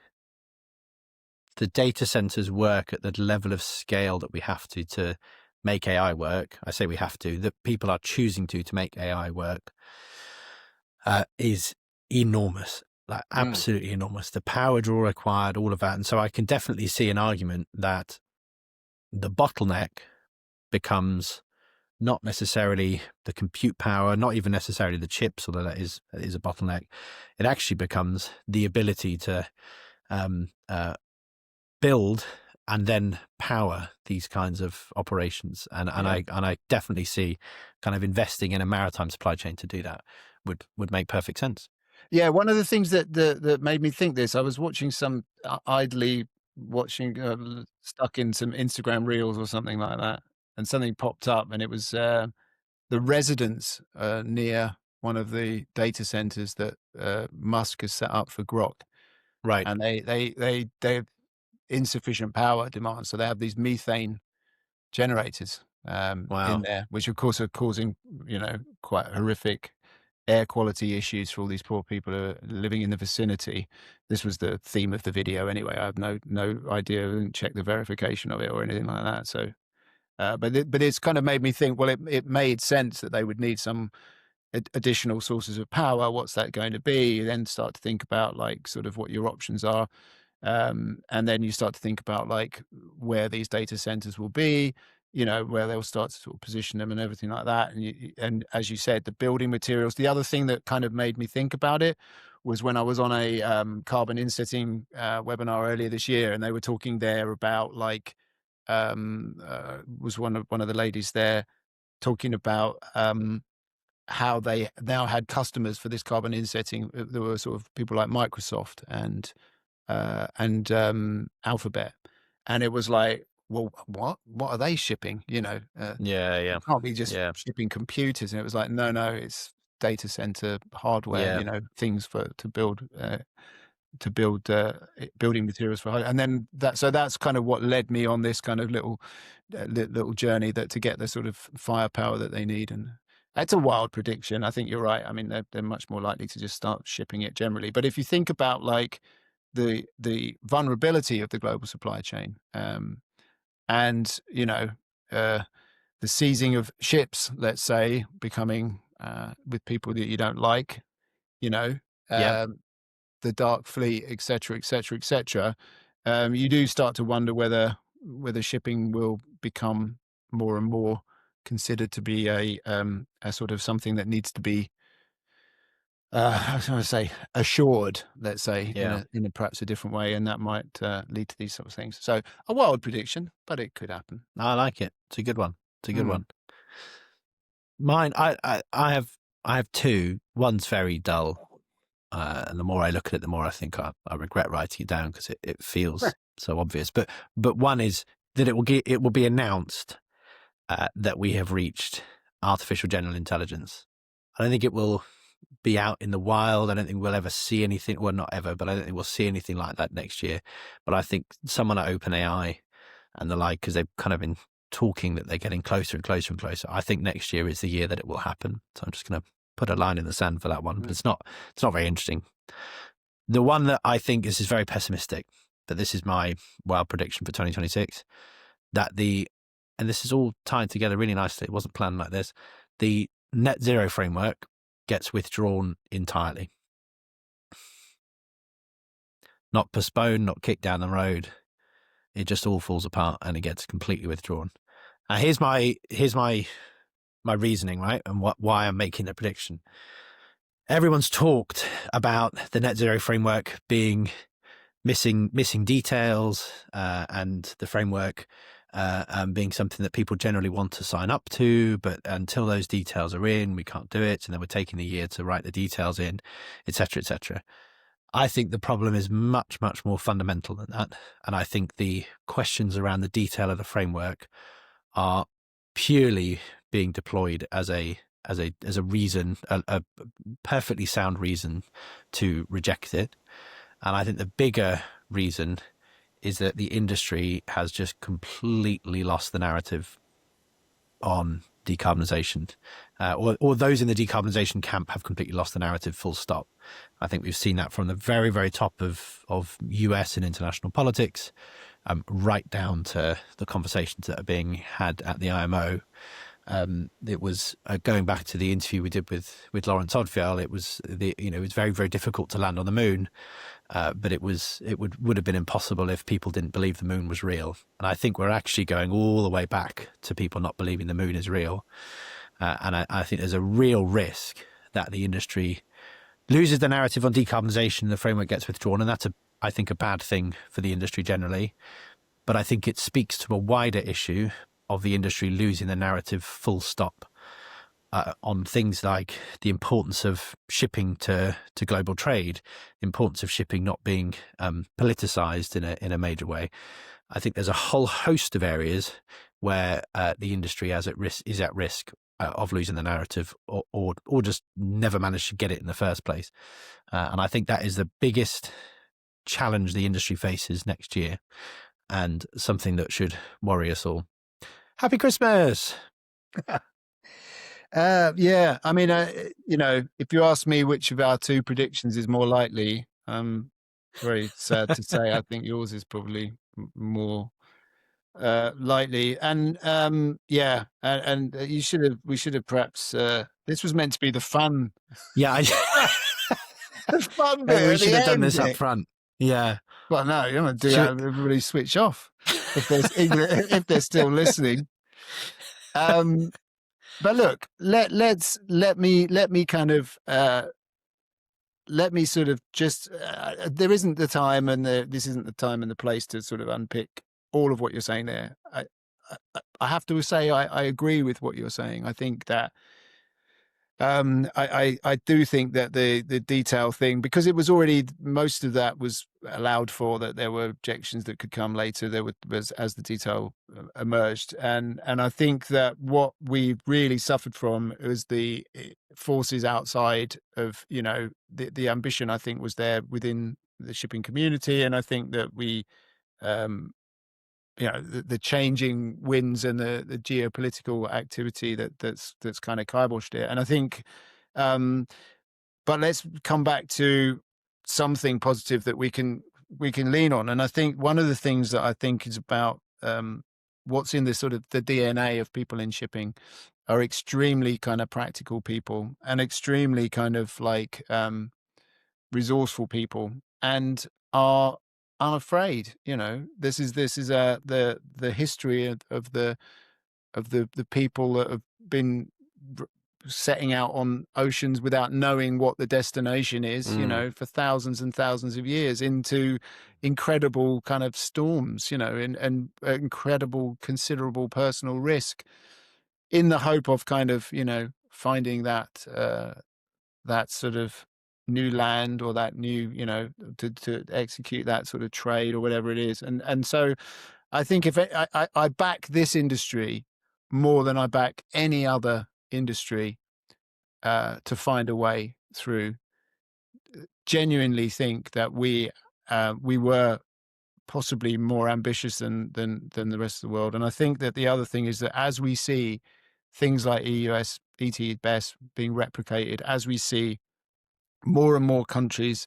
S2: the data centers work at the level of scale that we have to make AI work. I say we have to, that people are choosing to make AI work, is enormous, like absolutely enormous. The power draw required, all of that. And so I can definitely see an argument that the bottleneck becomes not necessarily the compute power, not even necessarily the chips, although that is a bottleneck. It actually becomes the ability to build and then power these kinds of operations. And I definitely see kind of investing in a maritime supply chain to do that would make perfect sense.
S1: Yeah, one of the things that made me think this, I was watching idly watching stuck in some Instagram reels or something like that, and something popped up, and it was the residence near one of the data centers that Musk has set up for Grok.
S2: Right.
S1: And they have insufficient power demand, so they have these methane generators in there, which of course are causing quite horrific air quality issues for all these poor people who are living in the vicinity. This was the theme of the video anyway. I have no idea. I didn't check the verification of it or anything like that. So but it's kind of made me think, well, it made sense that they would need some additional sources of power. What's that going to be? You then start to think about like sort of what your options are. And then you start to think about like where these data centers will be, where they'll start to sort of position them and everything like that. And as you said, the building materials. The other thing that kind of made me think about it was when I was on a carbon insetting webinar earlier this year, and they were talking there about like was one of the ladies there talking about how they now had customers for this carbon insetting. There were sort of people like Microsoft and Alphabet, and it was like, well, what are they shipping? You can't be just shipping computers. And it was like, no, it's data center hardware. Things to build building materials for. And then that's kind of what led me on this kind of little journey to get the sort of firepower that they need. It's a wild prediction. I think you're right. I mean, they're much more likely to just start shipping it generally. But if you think about like the vulnerability of the global supply chain, and the seizing of ships, let's say, becoming with people that you don't like, you know,
S2: Yeah.
S1: um, the dark fleet, et cetera, et cetera, et cetera, you do start to wonder whether shipping will become more and more considered to be a sort of something that needs to be, I was going to say, assured, let's say,
S2: Yeah.
S1: in a perhaps a different way, and that might lead to these sort of things. So a wild prediction, but it could happen.
S2: I like it. It's a good one. It's a good
S1: Mm.
S2: one. Mine, I have two. One's very dull, and the more I look at it, the more I think I regret writing it down because it feels so obvious. But one is that it will be announced that we have reached artificial general intelligence. I don't think it will be out in the wild. I don't think we'll ever see anything. Well, not ever, but I don't think we'll see anything like that next year. But I think someone at OpenAI and the like, because they've kind of been talking that they're getting closer and closer and closer. I think next year is the year that it will happen. So I'm just going to put a line in the sand for that one. But it's not very interesting. The one that I think is very pessimistic, but this is my wild prediction for 2026, that and this is all tied together really nicely. It wasn't planned like this. The net zero framework gets withdrawn entirely. Not postponed, not kicked down the road. It just all falls apart and it gets completely withdrawn. Here's my reasoning, right? And why I'm making the prediction. Everyone's talked about the net zero framework being missing details, and the framework being something that people generally want to sign up to, but until those details are in, we can't do it. And then we're taking a year to write the details in, etc., etc. I think the problem is much, much more fundamental than that. And I think the questions around the detail of the framework are purely being deployed as a reason, a perfectly sound reason to reject it. And I think the bigger reason is that the industry has just completely lost the narrative on decarbonisation, or those in the decarbonisation camp have completely lost the narrative, full stop. I think we've seen that from the very, very top of US and international politics, right down to the conversations that are being had at the IMO. It was going back to the interview we did with Lawrence Odfjell. It was it was very, very difficult to land on the moon, but it would have been impossible if people didn't believe the moon was real. And I think we're actually going all the way back to people not believing the moon is real. And I think there's a real risk that the industry loses the narrative on decarbonisation, the framework gets withdrawn, and that's I think a bad thing for the industry generally. But I think it speaks to a wider issue of the industry losing the narrative, full stop, on things like the importance of shipping to global trade, the importance of shipping not being politicized in a major way. I think there's a whole host of areas where the industry is at risk of losing the narrative, or just never managed to get it in the first place. And I think that is the biggest challenge the industry faces next year, and something that should worry us all. Happy Christmas!
S1: Yeah, I mean, if you ask me which of our two predictions is more likely, very sad to say, I think yours is probably more likely. And yeah, and we should have perhaps. This was meant to be the fun.
S2: Yeah,
S1: The fun bit.
S2: maybe we
S1: at
S2: should
S1: the
S2: have done
S1: end,
S2: this up
S1: Nick.
S2: front. Yeah.
S1: Well, no, you're going to do that. Everybody switch off if they're still listening. But look, let me kind of let me sort of just there isn't the time, and this isn't the time and the place to sort of unpick all of what you're saying there. I have to say I agree with what you're saying. I think that I do think that the detail thing, because it was already, most of that was allowed for, that there were objections that could come later. There was as the detail emerged, and I think that what we really suffered from was the forces outside of the ambition. I think was there within the shipping community, and I think that we the changing winds and the geopolitical activity that's kind of kiboshed it. And I think, but let's come back to something positive that we can lean on. And I think one of the things that I think is about what's in the sort of the DNA of people in shipping are extremely kind of practical people and extremely kind of like resourceful people, and are unafraid. This is the history of the people that have been setting out on oceans without knowing what the destination is, for thousands and thousands of years, into incredible kind of storms, and incredible, considerable personal risk, in the hope of kind of, finding that sort of new land, or that new, to execute that sort of trade or whatever it is. And so I think if I back this industry more than I back any other industry to find a way through. Genuinely think that we were possibly more ambitious than the rest of the world. And I think that the other thing is that as we see things like EUS, ETBES being replicated, as we see more and more countries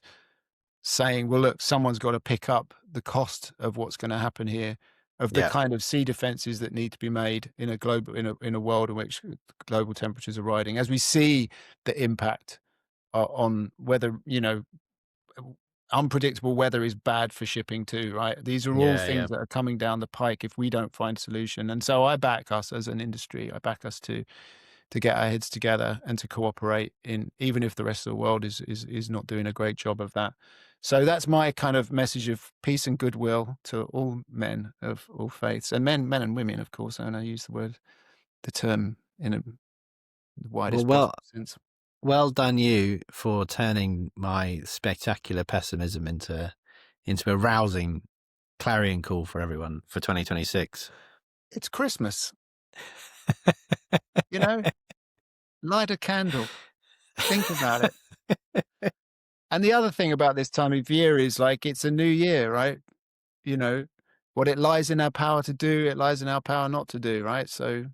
S1: saying, well, look, someone's got to pick up the cost of what's going to happen here, of the kind of sea defenses that need to be made in a global, in a world in which global temperatures are rising, as we see the impact on whether, unpredictable weather is bad for shipping too, right? These are all things that are coming down the pike if we don't find a solution. And so I back us as an industry. I back us to get our heads together and to cooperate, in even if the rest of the world is not doing a great job of that. So that's my kind of message of peace and goodwill to all men of all faiths, and men and women, of course. And I use the term in the widest possible sense.
S2: Well done you for turning my spectacular pessimism into a rousing clarion call for everyone for 2026.
S1: It's Christmas. Light a candle. Think about it. And the other thing about this time of year is, like, it's a new year, right? What it lies in our power to do, it lies in our power not to do, right? So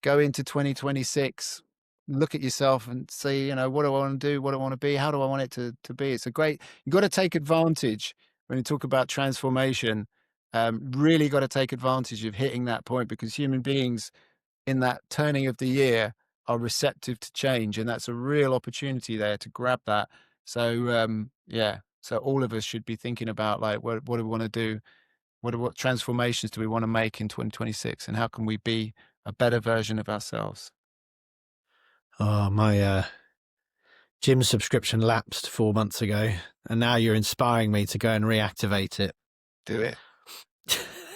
S1: go into 2026, look at yourself and say, what do I want to do? What do I want to be? How do I want it to be? You've got to take advantage when you talk about transformation. Really got to take advantage of hitting that point, because human beings in that turning of the year are receptive to change. And that's a real opportunity there to grab that. So, so all of us should be thinking about, like, what do we want to do? What transformations do we want to make in 2026? And how can we be a better version of ourselves?
S2: Oh, my gym subscription lapsed 4 months ago, and now you're inspiring me to go and reactivate it.
S1: Do it.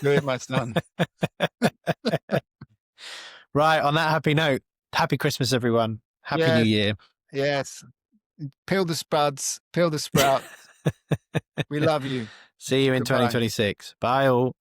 S1: Do it, my son.
S2: Right, on that happy note, happy Christmas, everyone. Happy New Year.
S1: Yes. Peel the spuds, peel the sprouts. We love you.
S2: See you in 2026. Bye all.